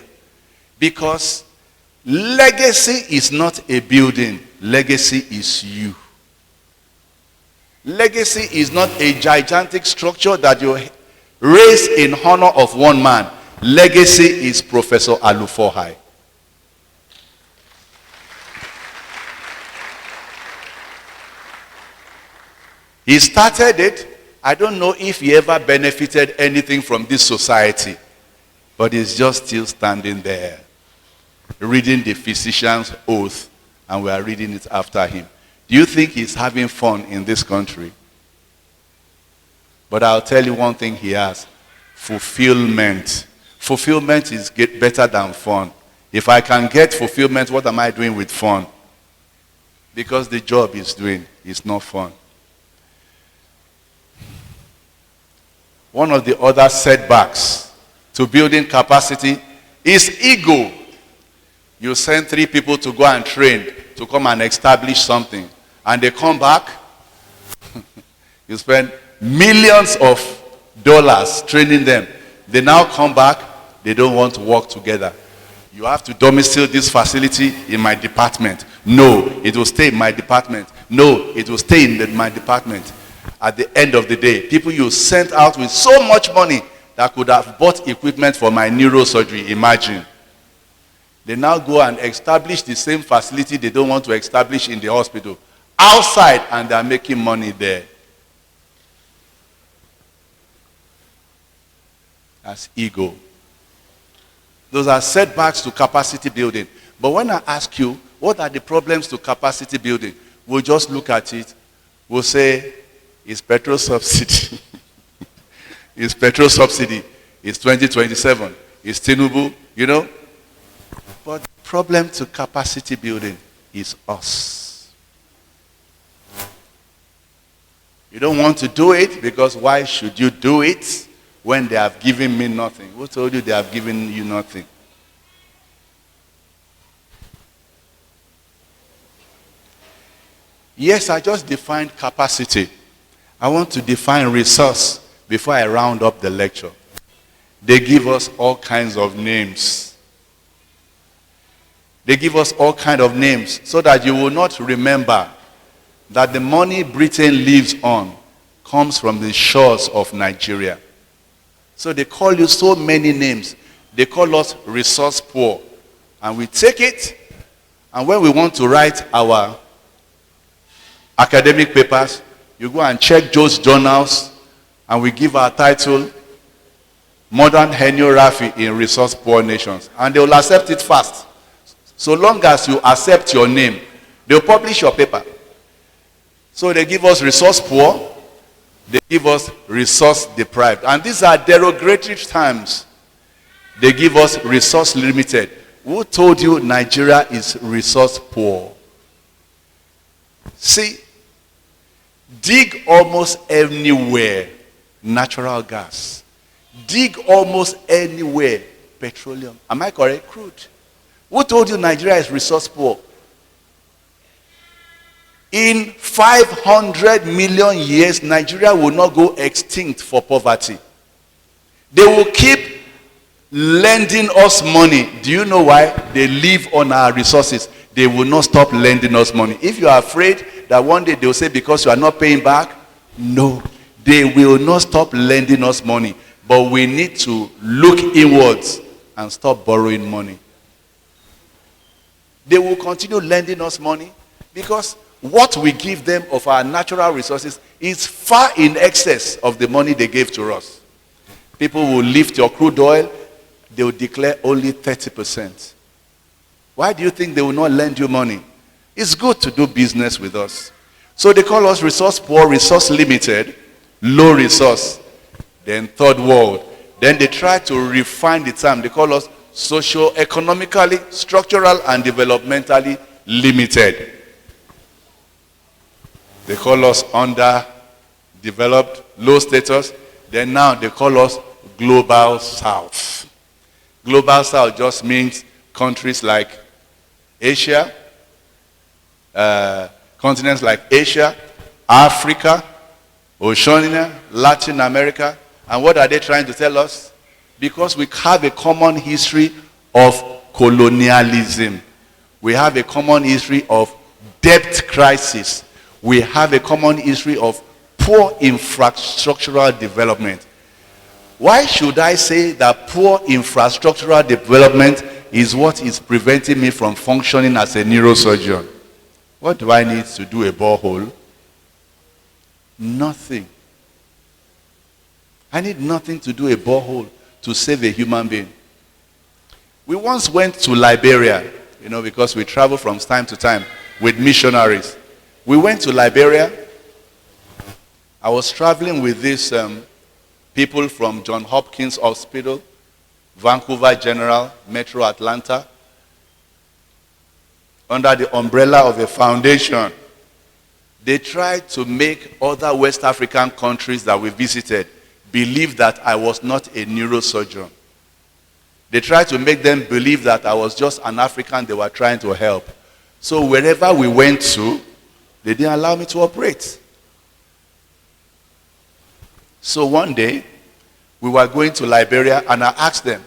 S3: Because legacy is not a building. Legacy is you. Legacy is not a gigantic structure that you raised in honor of one man. Legacy is Professor Alufohai. He started it. I don't know if he ever benefited anything from this society, but he's just still standing there, reading the physician's oath, and we are reading it after him. Do you think he's having fun in this country? But I'll tell you one thing he has: fulfillment. Fulfillment is better than fun. If I can get fulfillment, what am I doing with fun? Because the job he's doing is not fun. One of the other setbacks to building capacity is ego. You send 3 people to go and train, to come and establish something, and they come back. You spend millions of dollars training them. They now come back, they don't want to work together. You have to domicile this facility in my department. No, it will stay in my department. No, it will stay in my department. At the end of the day, people you sent out with so much money that could have bought equipment for my neurosurgery, imagine. They now go and establish the same facility they don't want to establish in the hospital outside, and they're making money there. That's ego. Those are setbacks to capacity building. But when I ask you, what are the problems to capacity building? We'll just look at it. We'll say, it's petrol subsidy. It's petrol subsidy. It's 2027. It's Tinubu, you know. But the problem to capacity building is us. You don't want to do it because why should you do it when they have given me nothing? Who told you they have given you nothing? Yes, I just defined capacity. I want to define resource before I round up the lecture. They give us all kinds of names. They give us all kinds of names so that you will not remember that the money Britain lives on comes from the shores of Nigeria. So they call you so many names. They call us resource poor. And we take it, and when we want to write our academic papers, you go and check Joe's journals, and we give our title, Modern Hagiography in Resource Poor Nations. And they will accept it fast. So long as you accept your name, they will publish your paper. So they give us resource poor, they give us resource deprived. And these are derogatory terms. They give us resource limited. Who told you Nigeria is resource poor? See, dig almost anywhere, natural gas. Dig almost anywhere, petroleum. Am I correct? Crude. Who told you Nigeria is resource poor? In 500 million years, Nigeria will not go extinct for poverty. They will keep lending us money. Do you know why? They live on our resources. They will not stop lending us money. If you are afraid that one day they will say because you are not paying back, no. They will not stop lending us money. But we need to look inwards and stop borrowing money. They will continue lending us money because what we give them of our natural resources is far in excess of the money they gave to us. People will lift your crude oil, they will declare only 30%. Why do you think they will not lend you money? It's good to do business with us. So they call us resource poor, resource limited, low resource, then third world. Then they try to refine the term. They call us socio-economically, structural, and developmentally limited. They call us underdeveloped, low status. Then now they call us global south. Global south just means countries like Asia, continents like Asia, Africa, Oceania, Latin America. And what are they trying to tell us? Because we have a common history of colonialism. We have a common history of debt crisis. We have a common history of poor infrastructural development. Why should I say that poor infrastructural development is what is preventing me from functioning as a neurosurgeon? What do I need to do a borehole? Nothing. I need nothing to do a borehole to save a human being. We once went to Liberia, because we travel from time to time with missionaries. We went to Liberia. I was traveling with these people from Johns Hopkins Hospital, Vancouver General, Metro Atlanta, under the umbrella of a foundation. They tried to make other West African countries that we visited believe that I was not a neurosurgeon. They tried to make them believe that I was just an African they were trying to help. So wherever we went to, they didn't allow me to operate. So one day, we were going to Liberia, and I asked them,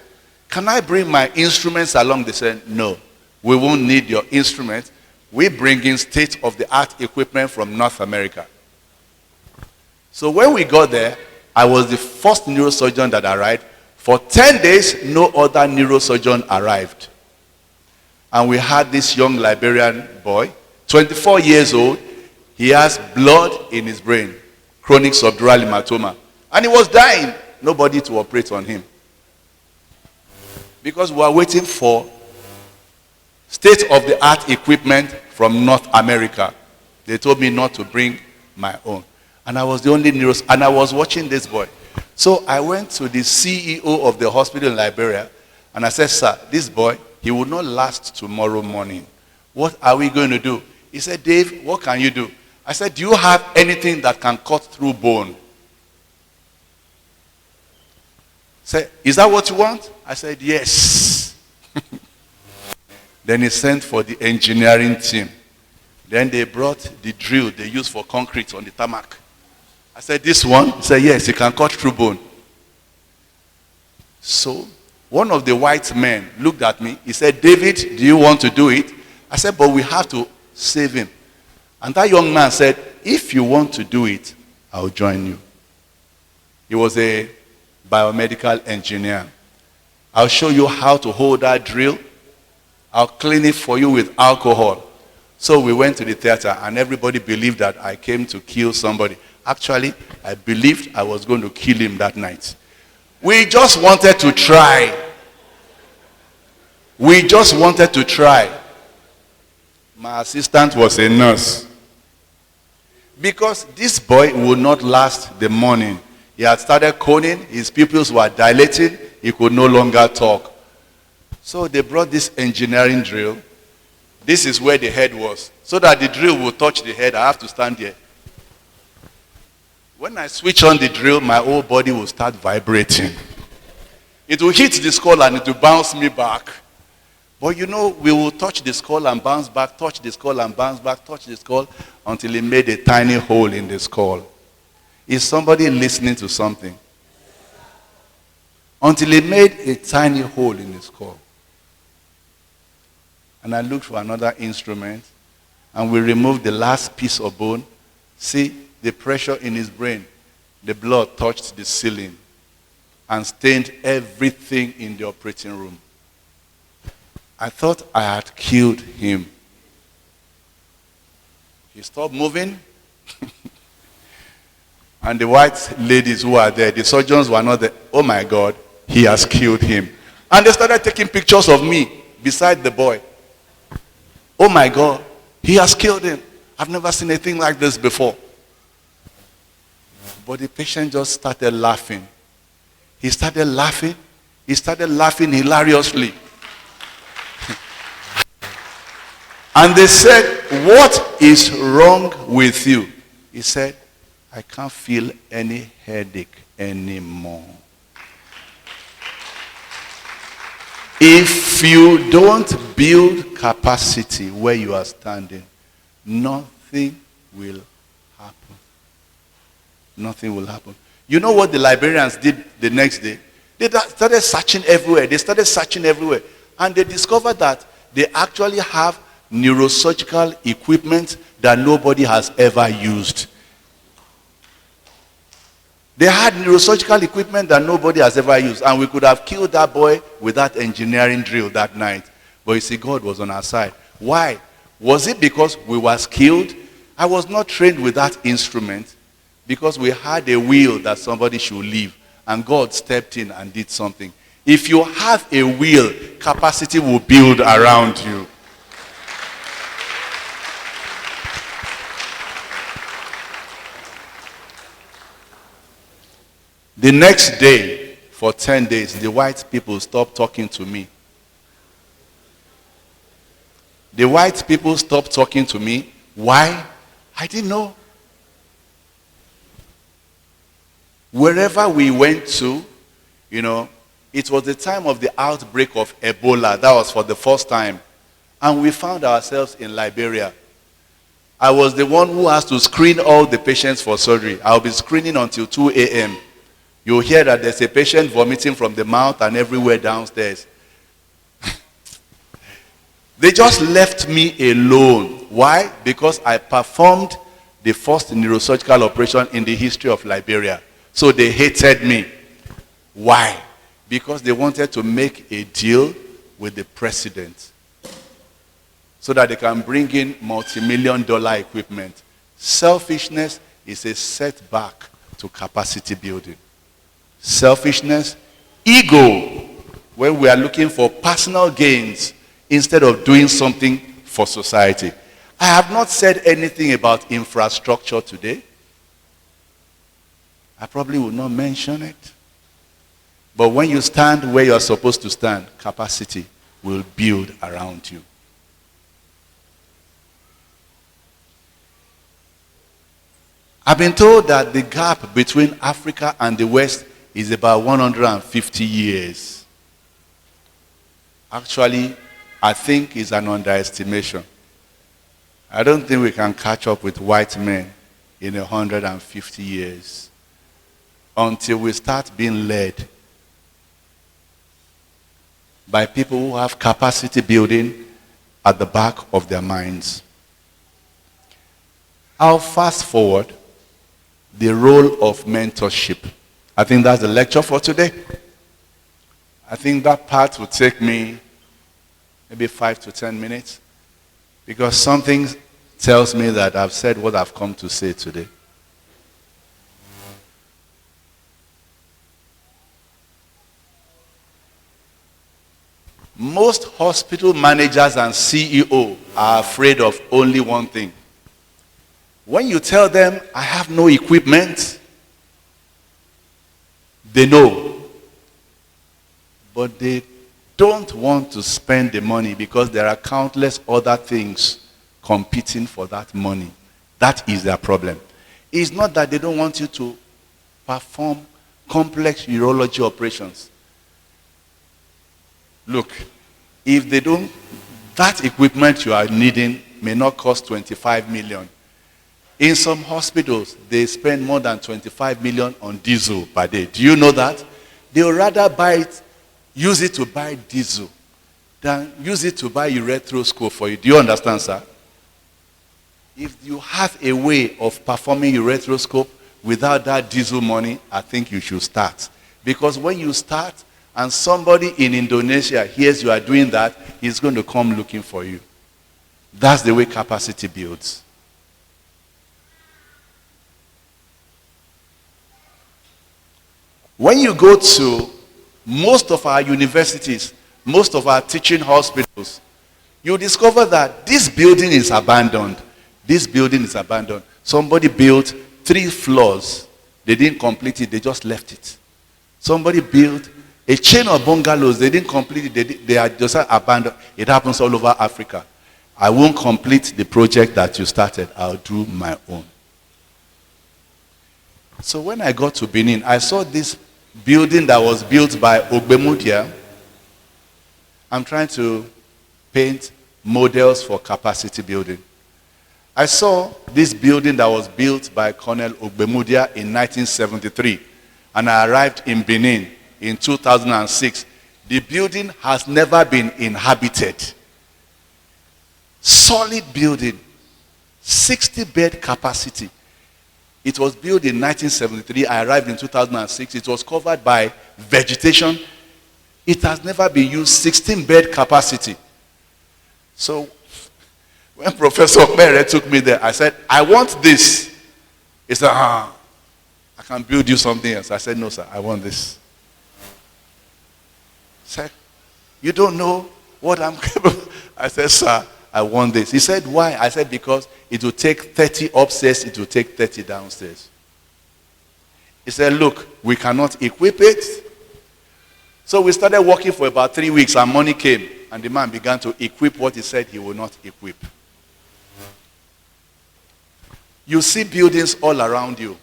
S3: can I bring my instruments along? They said, no, we won't need your instruments. We bring in state-of-the-art equipment from North America. So when we got there, I was the first neurosurgeon that arrived. For 10 days, no other neurosurgeon arrived. And we had this young Liberian boy, 24 years old. He has blood in his brain, chronic subdural hematoma. And he was dying. Nobody to operate on him. Because we were waiting for state-of-the-art equipment from North America. They told me not to bring my own. And I was the only neurosurgeon. And I was watching this boy. So I went to the CEO of the hospital in Liberia. And I said, sir, this boy, he will not last tomorrow morning. What are we going to do? He said, Dave, what can you do? I said, do you have anything that can cut through bone? Said, is that what you want? I said, yes. Then he sent for the engineering team. Then they brought the drill they use for concrete on the tarmac. I said, this one? He said, yes, it can cut through bone. So one of the white men looked at me. He said, David, do you want to do it? I said, but we have to save him. And that young man said, if you want to do it, I'll join you. He was a biomedical engineer. I'll show you how to hold that drill. I'll clean it for you with alcohol. So we went to the theater, and everybody believed that I came to kill somebody. Actually, I believed I was going to kill him that night. We just wanted to try. We just wanted to try. My assistant was a nurse. Because this boy would not last the morning. He had started coning, his pupils were dilating, he could no longer talk. So they brought this engineering drill. This is where the head was. So that the drill will touch the head, I have to stand here. When I switch on the drill, my whole body will start vibrating. It will hit the skull and it will bounce me back. But we will touch the skull and bounce back, touch the skull and bounce back, touch the skull, until it made a tiny hole in the skull. Is somebody listening to something? Until it made a tiny hole in the skull. And I looked for another instrument, and we removed the last piece of bone. See, the pressure in his brain, the blood touched the ceiling and stained everything in the operating room. I thought I had killed him. He stopped moving. And the white ladies who are there, the surgeons were not there. Oh my God, he has killed him. And they started taking pictures of me beside the boy. Oh my God, he has killed him. I've never seen anything like this before. But the patient just started laughing. He started laughing. He started laughing hilariously. And they said, what is wrong with you? He said, I can't feel any headache anymore. If you don't build capacity where you are standing, nothing will happen. Nothing will happen. You know what the Liberians did the next day? They started searching everywhere. They started searching everywhere. And they discovered that they actually have neurosurgical equipment that nobody has ever used. They had neurosurgical equipment that nobody has ever used, and we could have killed that boy with that engineering drill that night. But you see, God was on our side. Why? Was it because we were skilled? I was not trained with that instrument because we had a will that somebody should leave, and God stepped in and did something. If you have a will, capacity will build around you. The next day, for 10 days, the white people stopped talking to me. The white people stopped talking to me. Why? I didn't know. Wherever we went to, it was the time of the outbreak of Ebola. That was for the first time. And we found ourselves in Liberia. I was the one who has to screen all the patients for surgery. I'll be screening until 2 a.m. You'll hear that there's a patient vomiting from the mouth and everywhere downstairs. They just left me alone. Why? Because I performed the first neurosurgical operation in the history of Liberia. So they hated me. Why? Because they wanted to make a deal with the president so that they can bring in multi-million-dollar equipment. Selfishness is a setback to capacity building. Selfishness, ego, when we are looking for personal gains instead of doing something for society. I have not said anything about infrastructure today. I probably will not mention it. But when you stand where you are supposed to stand, capacity will build around you. I've been told that the gap between Africa and the West is about 150 years. Actually, I think it's an underestimation. I don't think we can catch up with white men in 150 years until we start being led by people who have capacity building at the back of their minds. I'll fast forward the role of mentorship. I think that's the lecture for today. I think that part will take me maybe 5 to 10 minutes because something tells me that I've said what I've come to say today. Most hospital managers and CEO are afraid of only one thing. When you tell them, I have no equipment, they know. But they don't want to spend the money because there are countless other things competing for that money. That is their problem. It's not that they don't want you to perform complex urology operations. Look, if they don't, that equipment you are needing may not cost 25 million. In some hospitals, they spend more than 25 million on diesel per day. Do you know that? They would rather use it to buy diesel than use it to buy urethroscope for you. Do you understand, sir? If you have a way of performing urethroscope without that diesel money, I think you should start. Because when you start and somebody in Indonesia hears you are doing that, he's going to come looking for you. That's the way capacity builds. When you go to most of our universities, most of our teaching hospitals, you discover that this building is abandoned. This building is abandoned. Somebody built 3 floors. They didn't complete it. They just left it. Somebody built a chain of bungalows. They didn't complete it. They are just abandoned. It happens all over Africa. I won't complete the project that you started. I'll do my own. So when I got to Benin, I saw this building that was built by Ogbemudia. I'm trying to paint models for capacity building. I saw this building that was built by Colonel Ogbemudia in 1973, and I arrived in Benin in 2006. The building has never been inhabited. Solid building, 60-bed capacity. It was built in 1973. I arrived in 2006. It was covered by vegetation. It has never been used, 16-bed capacity. So when Professor Mere took me there, I said, I want this. He said, I can build you something else. I said, no, sir, I want this. He said, you don't know what I'm capable. I said, sir, I want this. He said, why? I said, because it will take 30 upstairs, it will take 30 downstairs. He said, look, we cannot equip it. So we started working for about 3 weeks and money came. And the man began to equip what he said he will not equip. You see buildings all around you.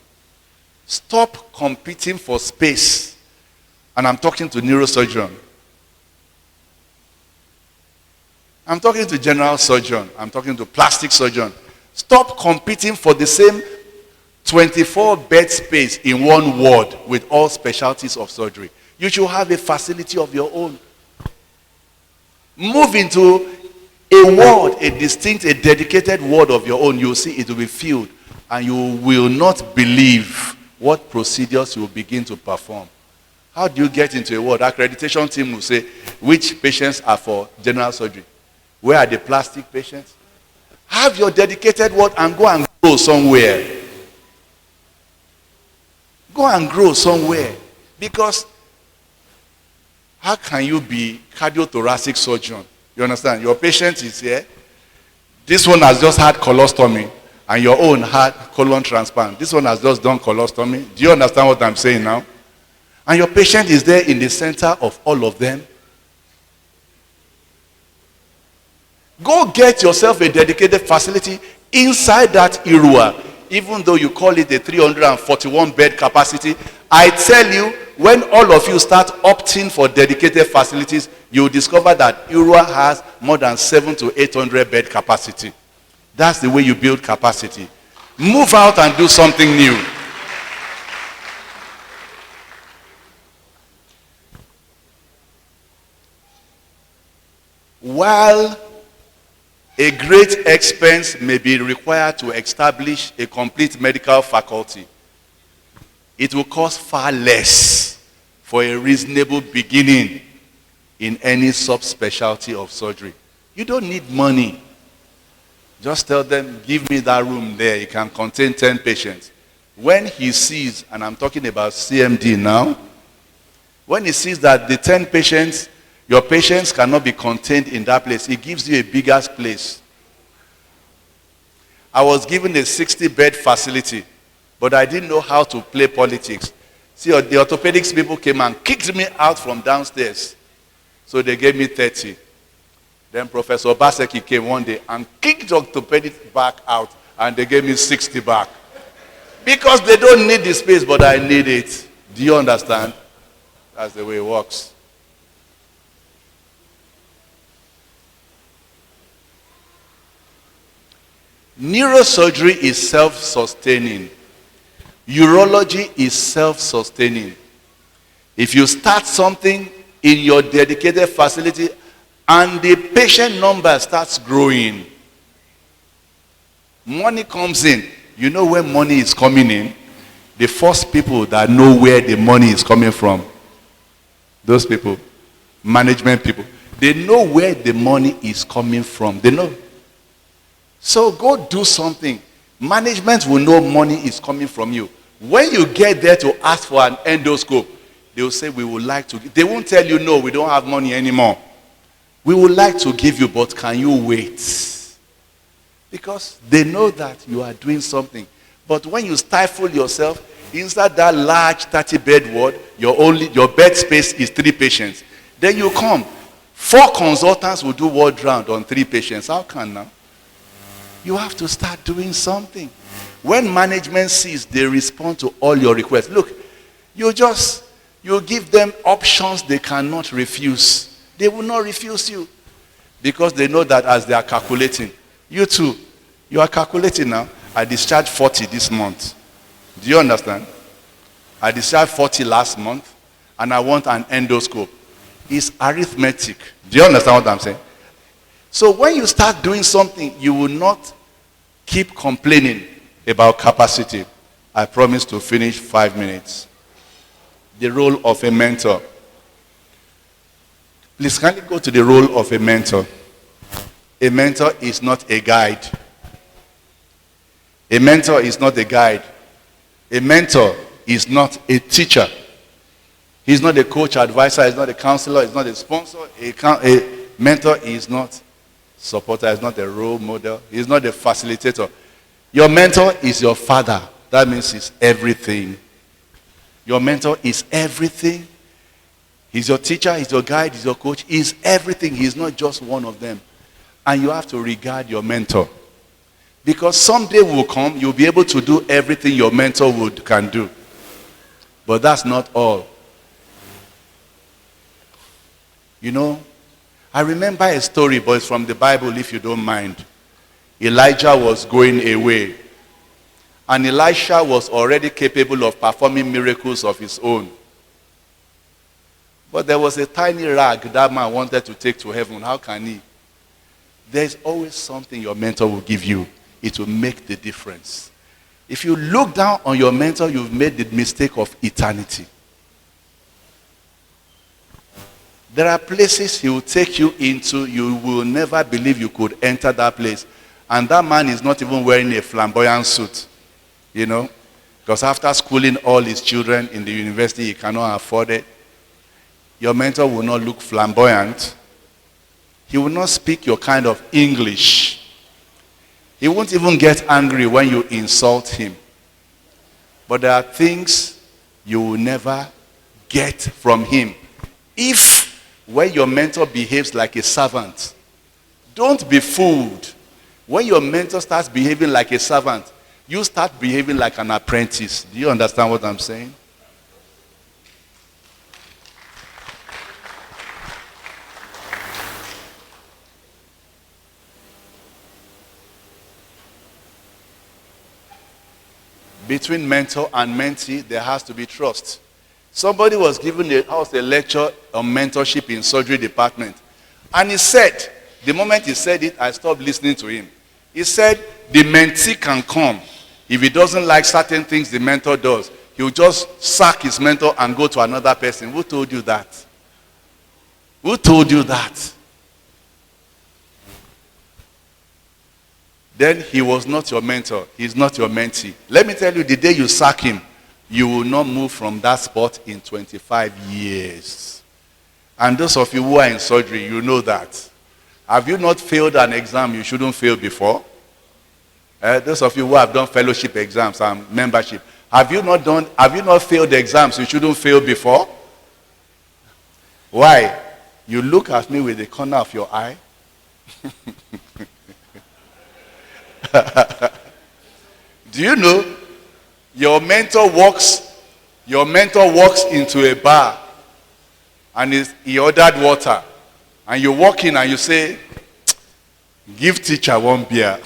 S3: Stop competing for space. And I'm talking to neurosurgeon. I'm talking to general surgeon. I'm talking to plastic surgeon. Stop competing for the same 24 bed space in one ward with all specialties of surgery. You should have a facility of your own. Move into a ward, a distinct, a dedicated ward of your own. You'll see it will be filled. And you will not believe what procedures you will begin to perform. How do you get into a ward? Accreditation team will say, which patients are for general surgery? Where are the plastic patients? Have your dedicated ward and go and grow somewhere. Go and grow somewhere. Because how can you be cardiothoracic surgeon? You understand? Your patient is here. This one has just had colostomy. And your own had colon transplant. This one has just done colostomy. Do you understand what I'm saying now? And your patient is there in the center of all of them. Go get yourself a dedicated facility inside that IRUA. Even though you call it a 341 bed capacity, I tell you, when all of you start opting for dedicated facilities, you'll discover that IRUA has more than 700 to 800 bed capacity. That's the way you build capacity. Move out and do something new. While a great expense may be required to establish a complete medical faculty, it will cost far less for a reasonable beginning in any subspecialty of surgery. You don't need money. Just tell them, give me that room there. It can contain 10 patients. When he sees, and I'm talking about CMD now, when he sees that the 10 patients, your patients cannot be contained in that place, he gives you a bigger place. I was given a 60-bed facility, but I didn't know how to play politics. See, the orthopedics people came and kicked me out from downstairs. So they gave me 30. Then Professor Baseki came one day and kicked orthopedics back out, and they gave me 60 back. Because they don't need the space, but I need it. Do you understand? That's the way it works. Neurosurgery is self-sustaining. Urology is self-sustaining. If you start something in your dedicated facility and the patient number starts growing, money comes in. You know where money is coming in? The first people that know where the money is coming from, those people, management people, they know where the money is coming from. They know. So go do something. Management will know money is coming from you. When you get there to ask for an endoscope, they will say, we would like to. They won't tell you, no, we don't have money anymore. We would like to give you, but can you wait? Because they know that you are doing something. But when you stifle yourself inside that large 30-bed ward, your bed space is 3 patients. Then you come. 4 consultants will do ward round on 3 patients. How can now? You have to start doing something. When management sees, they respond to all your requests. Look, you give them options they cannot refuse. They will not refuse you. Because they know that as they are calculating. You too, you are calculating now. I discharged 40 this month. Do you understand? I discharged 40 last month, and I want an endoscope. It's arithmetic. Do you understand what I'm saying? So when you start doing something, you will not keep complaining about capacity. I promise to finish 5 minutes. The role of a mentor. Please kindly go to the role of a mentor. A mentor is not a guide. A mentor is not a guide. A mentor is not a teacher. He's not a coach, advisor, he's not a counselor, he's not a sponsor. A mentor is not supporter, he's not a role model, he's not a facilitator. Your mentor is your father. That means he's everything. Your mentor is everything. He's your teacher, he's your guide, he's your coach, he's everything. He's not just one of them. And you have to regard your mentor. Because someday will come, you'll be able to do everything your mentor can do. But that's not all. You know, I remember a story, but it's from the Bible if you don't mind. Elijah was going away. And Elisha was already capable of performing miracles of his own. But there was a tiny rag that man wanted to take to heaven. How can he? There's always something your mentor will give you. It will make the difference. If you look down on your mentor, you've made the mistake of eternity. There are places he will take you into, you will never believe you could enter that place. And that man is not even wearing a flamboyant suit. You know, because after schooling all his children in the university, he cannot afford it. Your mentor will not look flamboyant. He will not speak your kind of English. He won't even get angry when you insult him. But there are things you will never get from him. If when your mentor behaves like a servant, don't be fooled. When your mentor starts behaving like a servant, you start behaving like an apprentice. Do you understand what I'm saying? Between mentor and mentee, there has to be trust. Somebody was giving us a lecture on mentorship in surgery department. And he said, the moment he said it, I stopped listening to him. He said, the mentee can come. If he doesn't like certain things the mentor does, he'll just sack his mentor and go to another person. Who told you that? Who told you that? Then he was not your mentor. He's not your mentee. Let me tell you, the day you sack him, you will not move from that spot in 25 years. And those of you who are in surgery, you know that. Have you not failed an exam you shouldn't fail before? Those of you who have done fellowship exams and membership, have you not failed the exams you shouldn't fail before? Why? You look at me with the corner of your eye. Do you know your mentor walks into a bar and he ordered water, and you walk in and you say, give teacher one beer.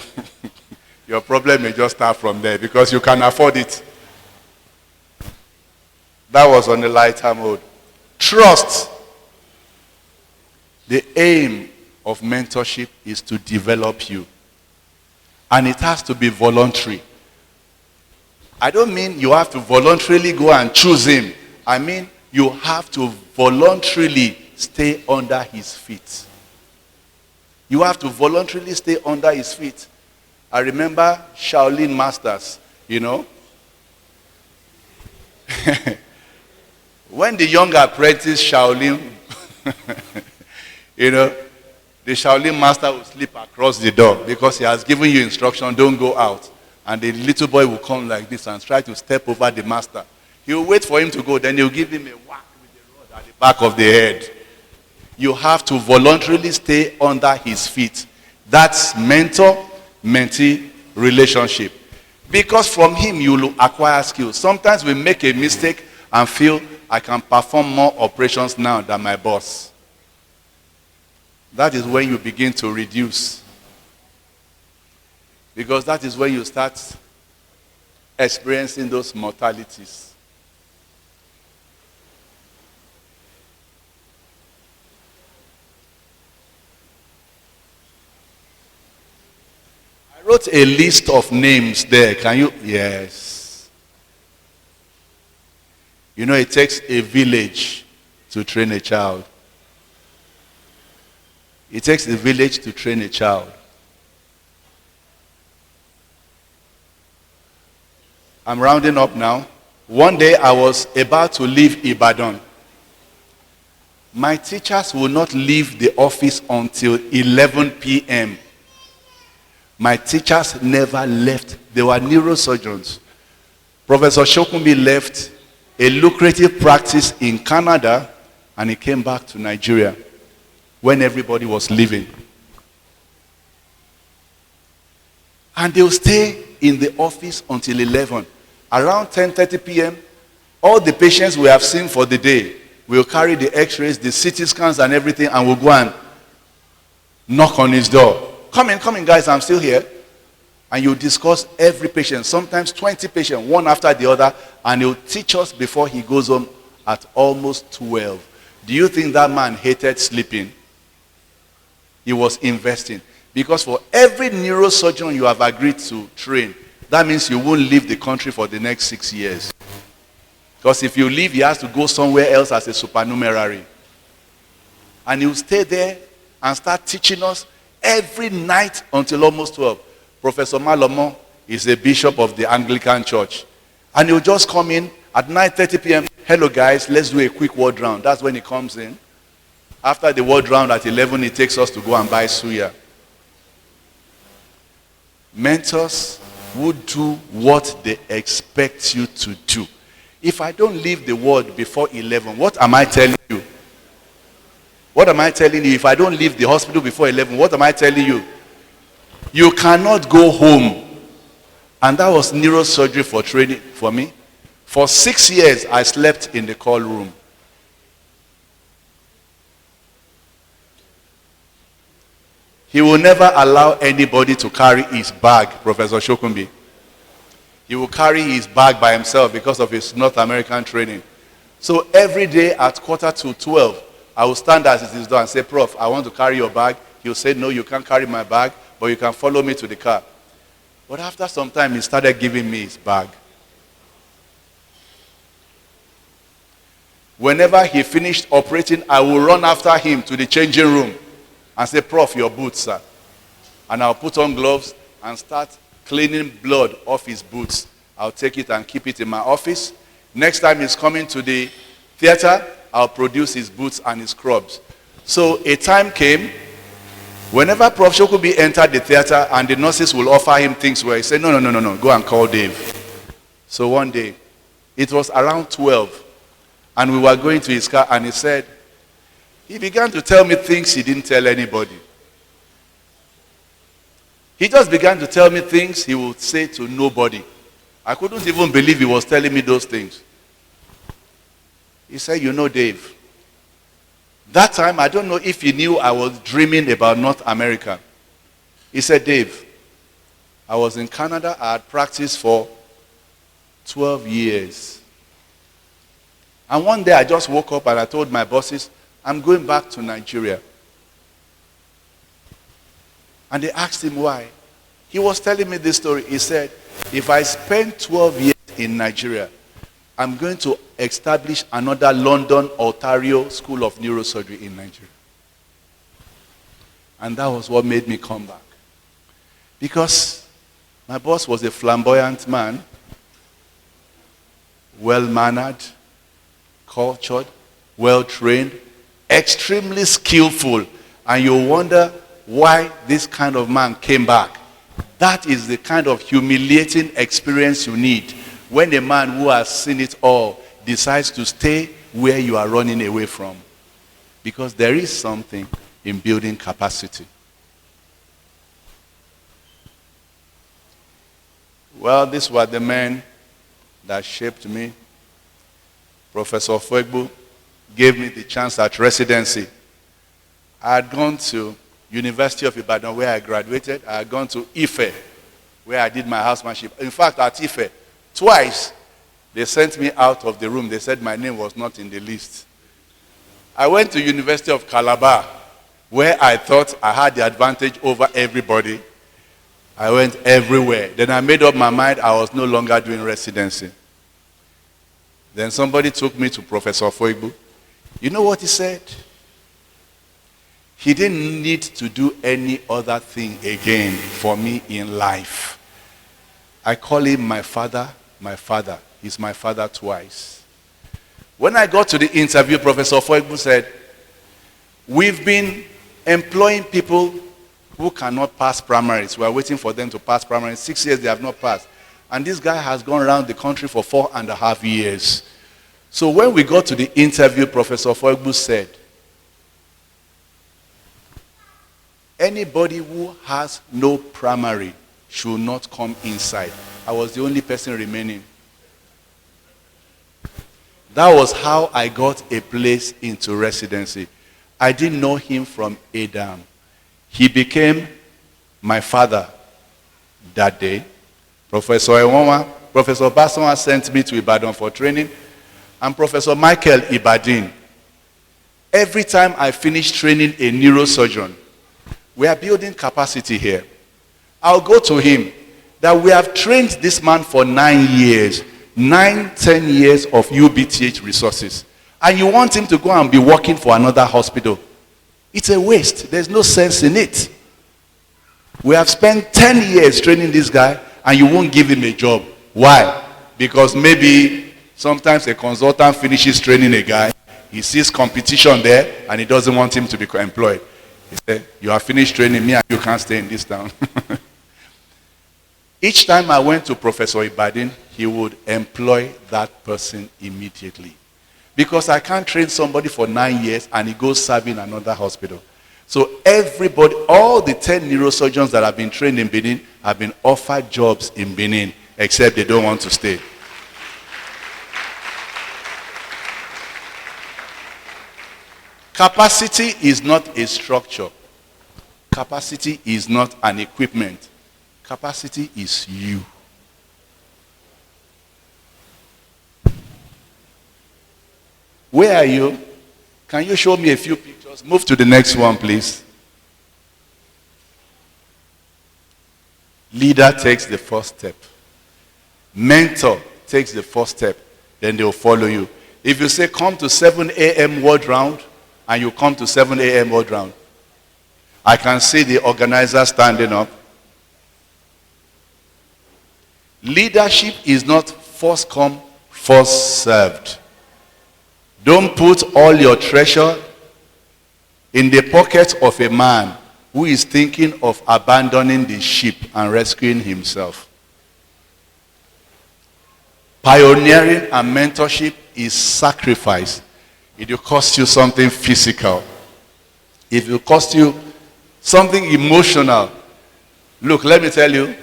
S3: Your problem may just start from there because you can afford it. That was on the lighter mode. Trust. The aim of mentorship is to develop you. And it has to be voluntary. I don't mean you have to voluntarily go and choose him. I mean you have to voluntarily stay under his feet. You have to voluntarily stay under his feet. I remember Shaolin masters, you know. When the young apprentice Shaolin, you know, the Shaolin master will slip across the door because he has given you instruction, don't go out. And the little boy will come like this and try to step over the master. He will wait for him to go, then he'll give him a whack with the rod at the back of the head. You have to voluntarily stay under his feet. That's mentor-mentee relationship. Because from him you will acquire skills. Sometimes we make a mistake and feel I can perform more operations now than my boss. That is when you begin to reduce. Because that is when you start experiencing those mortalities. I wrote a list of names there. Can you? Yes. You know, it takes a village to train a child. It takes a village to train a child. I'm rounding up now. One day I was about to leave Ibadan. My teachers will not leave the office until 11 p.m. My teachers never left. They were neurosurgeons. Professor Shokunbi left a lucrative practice in Canada and he came back to Nigeria when everybody was leaving. And they'll stay in the office until 11. Around 10:30 p.m., all the patients we have seen for the day will carry the x-rays, the CT scans and everything, and we'll go and knock on his door. Come in guys, I'm still here. And you discuss every patient, sometimes 20 patients, one after the other, and he'll teach us before he goes home at almost 12. Do you think that man hated sleeping? He was investing. Because for every neurosurgeon you have agreed to train, that means you won't leave the country for the next 6 years. Because if you leave, he has to go somewhere else as a supernumerary. And he'll stay there and start teaching us every night until almost 12. Professor Malomo is a bishop of the Anglican Church. And he'll just come in at 9:30 p.m. Hello guys, let's do a quick word round. That's when he comes in. After the word round at 11, he takes us to go and buy suya. Mentors would do what they expect you to do. If I don't leave the word before 11, what am I telling you? What am I telling you? If I don't leave the hospital before 11, what am I telling you? You cannot go home. And that was neurosurgery for training for me. For 6 years, I slept in the call room. He will never allow anybody to carry his bag, Professor Shokunbi. He will carry his bag by himself because of his North American training. So every day at 11:45, I will stand at his door and say, Prof, I want to carry your bag. He will say, no, you can't carry my bag, but you can follow me to the car. But after some time, he started giving me his bag. Whenever he finished operating, I will run after him to the changing room and say, Prof, your boots, sir. And I'll put on gloves and start cleaning blood off his boots. I'll take it and keep it in my office. Next time he's coming to the theater, I'll produce his boots and his scrubs. So a time came, whenever Prof Shokubi entered the theater and the nurses will offer him things where he said, no, go and call Dave. So one day, it was around 12, and we were going to his car, and he said, he began to tell me things he didn't tell anybody. He just began to tell me things he would say to nobody. I couldn't even believe he was telling me those things. He said, you know, Dave, that time, I don't know if he knew I was dreaming about North America. He said, Dave, I was in Canada. I had practiced for 12 years. And one day I just woke up and I told my bosses, I'm going back to Nigeria. And they asked him why. He was telling me this story. He said, if I spend 12 years in Nigeria, I'm going to establish another London, Ontario School of Neurosurgery in Nigeria. And that was what made me come back. Because my boss was a flamboyant man, well-mannered, cultured, well-trained, extremely skillful. And you wonder why this kind of man came back. That is the kind of humiliating experience you need when a man who has seen it all decides to stay where you are running away from. Because there is something in building capacity. Well, these were the men that shaped me. Professor Fuegbu gave me the chance at residency. I had gone to University of Ibadan where I graduated. I had gone to IFE where I did my housemanship. In fact, at IFE, twice they sent me out of the room. They said my name was not in the list. I went to University of Calabar where I thought I had the advantage over everybody. I went everywhere. Then I made up my mind I was no longer doing residency. Then somebody took me to Professor Foigbu. You know what he said? He didn't need to do any other thing again for me in life. I call him my father, my father. He's my father twice. When I got to the interview, Professor Foigbu said, we've been employing people who cannot pass primaries. We are waiting for them to pass primaries. 6 years they have not passed. And this guy has gone around the country for 4.5 years. So when we got to the interview, Professor Foigbu said, anybody who has no primary should not come inside. I was the only person remaining. That was how I got a place into residency. I didn't know him from Adam. He became my father that day. Professor Ewan, Professor Basson sent me to Ibadan for training, and Professor Michael Ibadin. Every time I finish training a neurosurgeon, we are building capacity here. I'll go to him that we have trained this man for 9 years, 10 years of UBTH resources. And you want him to go and be working for another hospital. It's a waste. There's no sense in it. We have spent 10 years training this guy and you won't give him a job. Why? Because maybe sometimes a consultant finishes training a guy, he sees competition there and he doesn't want him to be employed. He said, you have finished training me and you can't stay in this town. Each time I went to Professor Ibadin, he would employ that person immediately. Because I can't train somebody for 9 years and he goes serving another hospital. So everybody, all the 10 neurosurgeons that have been trained in Benin have been offered jobs in Benin, except they don't want to stay. Capacity is not a structure. Capacity is not an equipment. Capacity is you. Where are you? Can you show me a few pictures? Move to the next one, please. Leader takes the first step. Mentor takes the first step. Then they will follow you. If you say, come to 7 a.m. word round, and you come to 7 a.m. word round, I can see the organizer standing up. Leadership is not first come, first served. Don't put all your treasure in the pocket of a man who is thinking of abandoning the ship and rescuing himself. Pioneering and mentorship is sacrifice. It will cost you something physical. It will cost you something emotional. Look, let me tell you,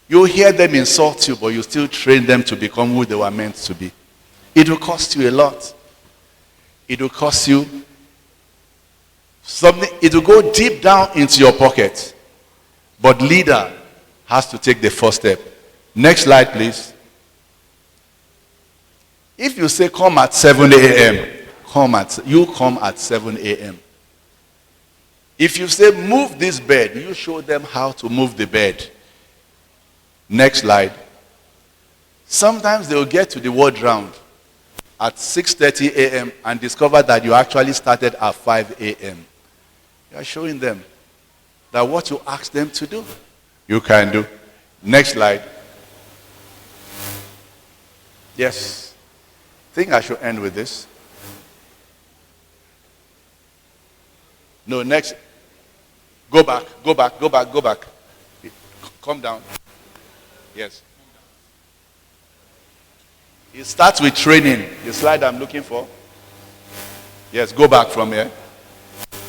S3: you hear them insult you, but you still train them to become who they were meant to be. It will cost you a lot. It will cost you something. It will go deep down into your pocket. But leader has to take the first step. Next slide, please. If you say come at 7 a.m., you come at 7 a.m. If you say move this bed, you show them how to move the bed. Next slide. Sometimes they will get to the word round at 6:30 a.m. and discover that you actually started at 5 a.m. You are showing them that what you asked them to do, you can do. Next slide. Yes. I think I should end with this. No, next. Go back, go back, go back, go back. Come down. Yes. It starts with training. The slide I'm looking for. Yes, go back from here.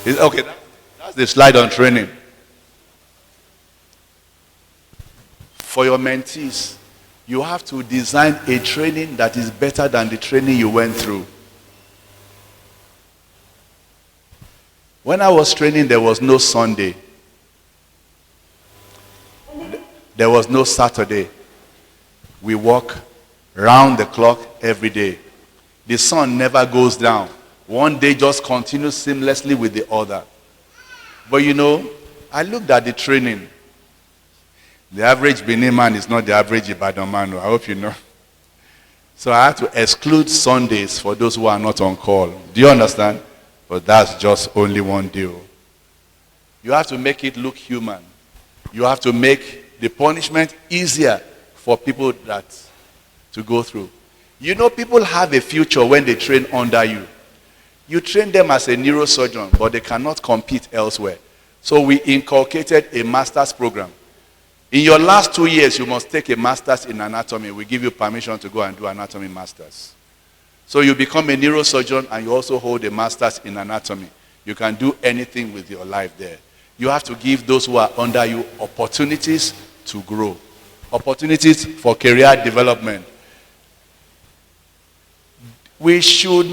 S3: Okay, that's the slide on training. For your mentees, you have to design a training that is better than the training you went through. When I was training, there was no Sunday. There was no Saturday. We work round the clock every day. The sun never goes down. One day just continues seamlessly with the other. But you know, I looked at the training. The average Benin man is not the average Ibadan man. I hope you know. So I had to exclude Sundays for those who are not on call. Do you understand? But that's just only one deal. You have to make it look human. You have to make the punishment easier for people to go through. You know, people have a future when they train under you. You train them as a neurosurgeon, but they cannot compete elsewhere. So we inculcated a master's program. In your last 2 years, you must take a master's in anatomy. We give you permission to go and do anatomy masters. So you become a neurosurgeon and you also hold a master's in anatomy. You can do anything with your life there. You have to give those who are under you opportunities to grow. Opportunities for career development. We should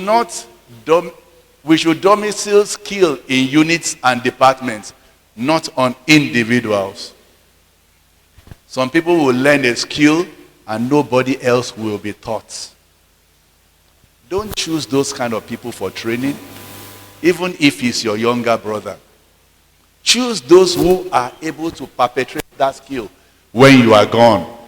S3: domicile skill in units and departments, not on individuals. Some people will learn a skill and nobody else will be taught. Don't choose those kind of people for training, even if he's your younger brother. Choose those who are able to perpetrate that skill when you are gone.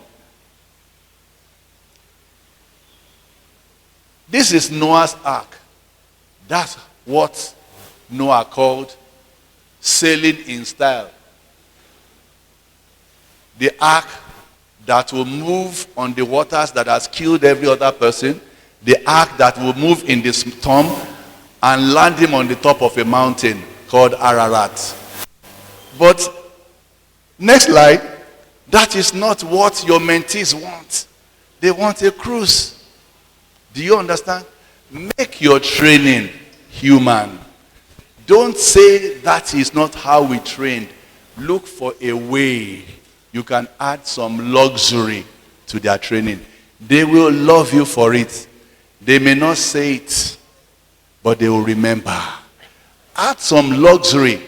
S3: This is Noah's Ark. That's what Noah called sailing in style. The ark that will move on the waters that has killed every other person. The ark that will move in the storm and land him on the top of a mountain called Ararat. But next slide, that is not what your mentees want. They want a cruise. Do you understand? Make your training human. Don't say that is not how we trained. Look for a way you can add some luxury to their training. They will love you for it. They may not say it, but they will remember. Add some luxury,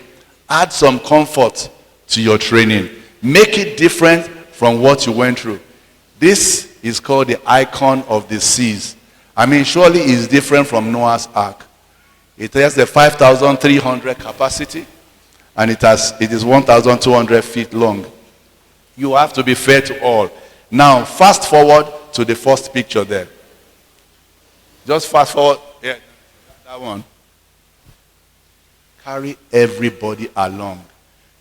S3: add some comfort to your training. Make it different from what you went through. This is called the icon of the seas. I mean, surely it's different from Noah's Ark. It has a 5,300 capacity, and it is 1,200 feet long. You have to be fair to all. Now, fast forward to the first picture there. Just fast forward. Yeah, that one. Carry everybody along.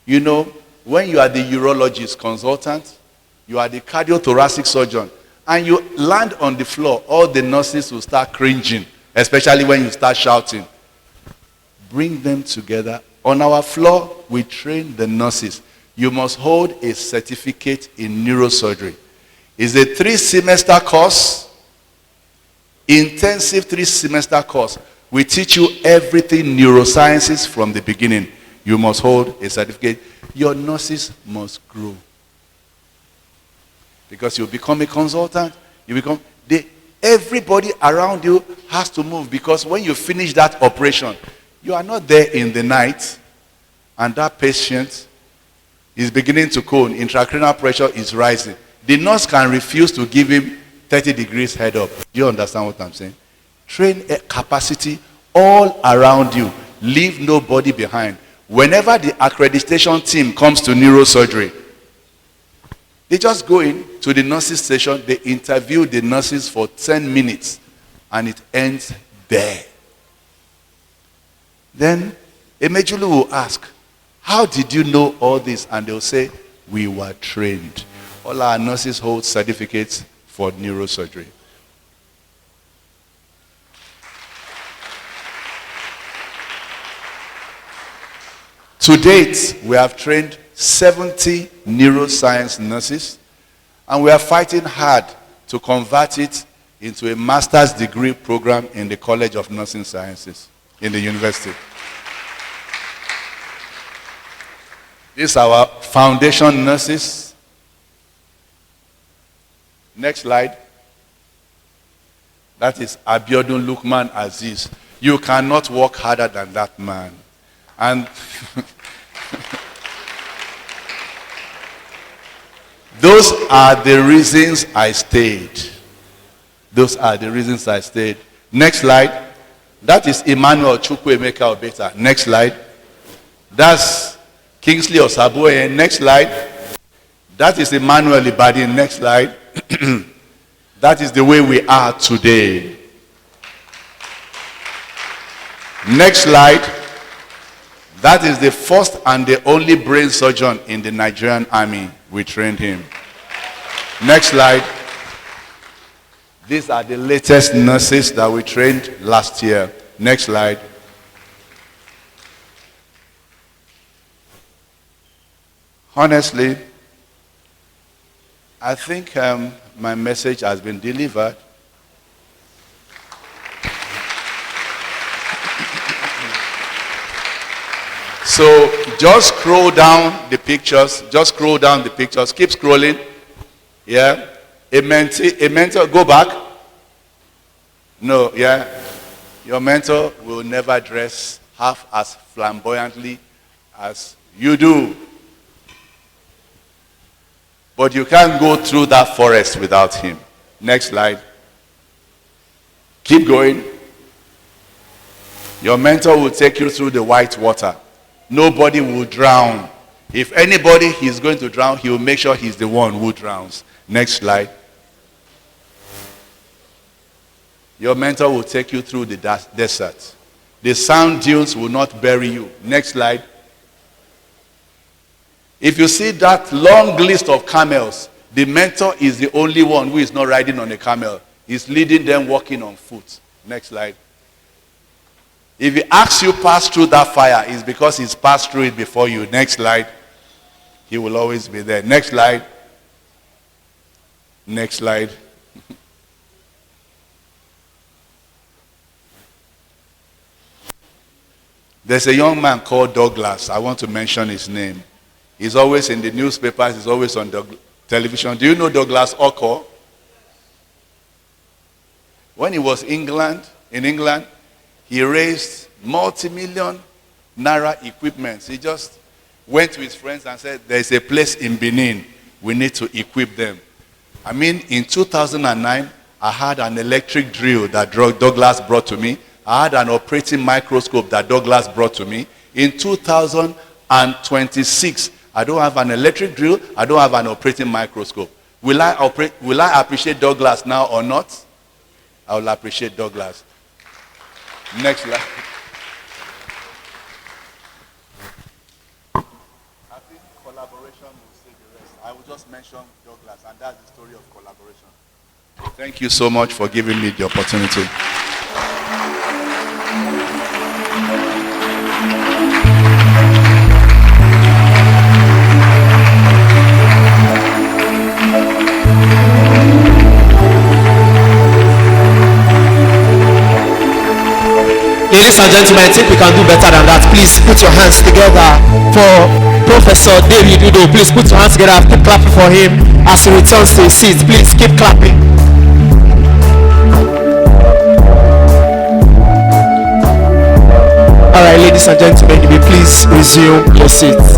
S3: You know, when you are the urologist consultant, you are the cardiothoracic surgeon, and you land on the floor, all the nurses will start cringing, especially when you start shouting. Bring them together. On our floor, we train the nurses. You must hold a certificate in neurosurgery. It's a 3-semester course, intensive 3-semester course. We teach you everything neurosciences from the beginning. You must hold a certificate. Your nurses must grow. Because you become a consultant, everybody around you has to move, because when you finish that operation, you are not there in the night, and that patient is beginning to cone, intracranial pressure is rising. The nurse can refuse to give him 30 degrees head up. Do you understand what I'm saying? Train a capacity all around you. Leave nobody behind. Whenever the accreditation team comes to neurosurgery, they just go in to the nurses station, they interview the nurses for 10 minutes, and it ends there. Then Emejulu will ask, how did you know all this? And they'll say, we were trained. All our nurses hold certificates for neurosurgery. To date, we have trained 70 neuroscience nurses, and we are fighting hard to convert it into a master's degree program in the College of Nursing Sciences in the university. These are our foundation nurses. Next slide. That is Abiodun Lukman Aziz. You cannot work harder than that man. And those are the reasons I stayed. Those are the reasons I stayed. Next slide. That is Emmanuel Chukwuemeka Obeta. Next slide. That's Kingsley Osabuoye. Next slide. That is Emmanuel Ibadi. Next slide. That is the way we are today. Next slide. That is the first and the only brain surgeon in the Nigerian army. We trained him. Next slide. These are the latest nurses that we trained last year. Next slide. Honestly, I think my message has been delivered. So just scroll down the pictures. Just scroll down the pictures. Keep scrolling. Yeah. A mentor, go back. No, yeah. Your mentor will never dress half as flamboyantly as you do. But you can't go through that forest without him. Next slide. Keep going. Your mentor will take you through the white water. Nobody will drown. If anybody is going to drown, he will make sure he's the one who drowns. Next slide. Your mentor will take you through the desert. The sand dunes will not bury you. Next slide. If you see that long list of camels, the mentor is the only one who is not riding on a camel. He's leading them walking on foot. Next slide. If he asks you pass through that fire, it's because he's passed through it before you. Next slide. He will always be there. Next slide. Next slide. There's a young man called Douglas. I want to mention his name. He's always in the newspapers. He's always on the television. Do you know Douglas Oko? When he was in England, he raised multi-million naira equipment. He just went to his friends and said, there's a place in Benin. We need to equip them. I mean, in 2009, I had an electric drill that Douglas brought to me. I had an operating microscope that Douglas brought to me. In 2026, I don't have an electric drill. I don't have an operating microscope. Will I appreciate Douglas now or not? I will appreciate Douglas. Next slide. I think collaboration will say the rest. I will just mention Douglas, and that's the story of collaboration. Thank you so much for giving me the opportunity.
S1: Ladies and gentlemen, I think we can do better than that. Please put your hands together for Professor David Udo. Please put your hands together. Keep clapping for him as he returns to his seat. Please keep clapping. All right, ladies and gentlemen, you may please resume your seats.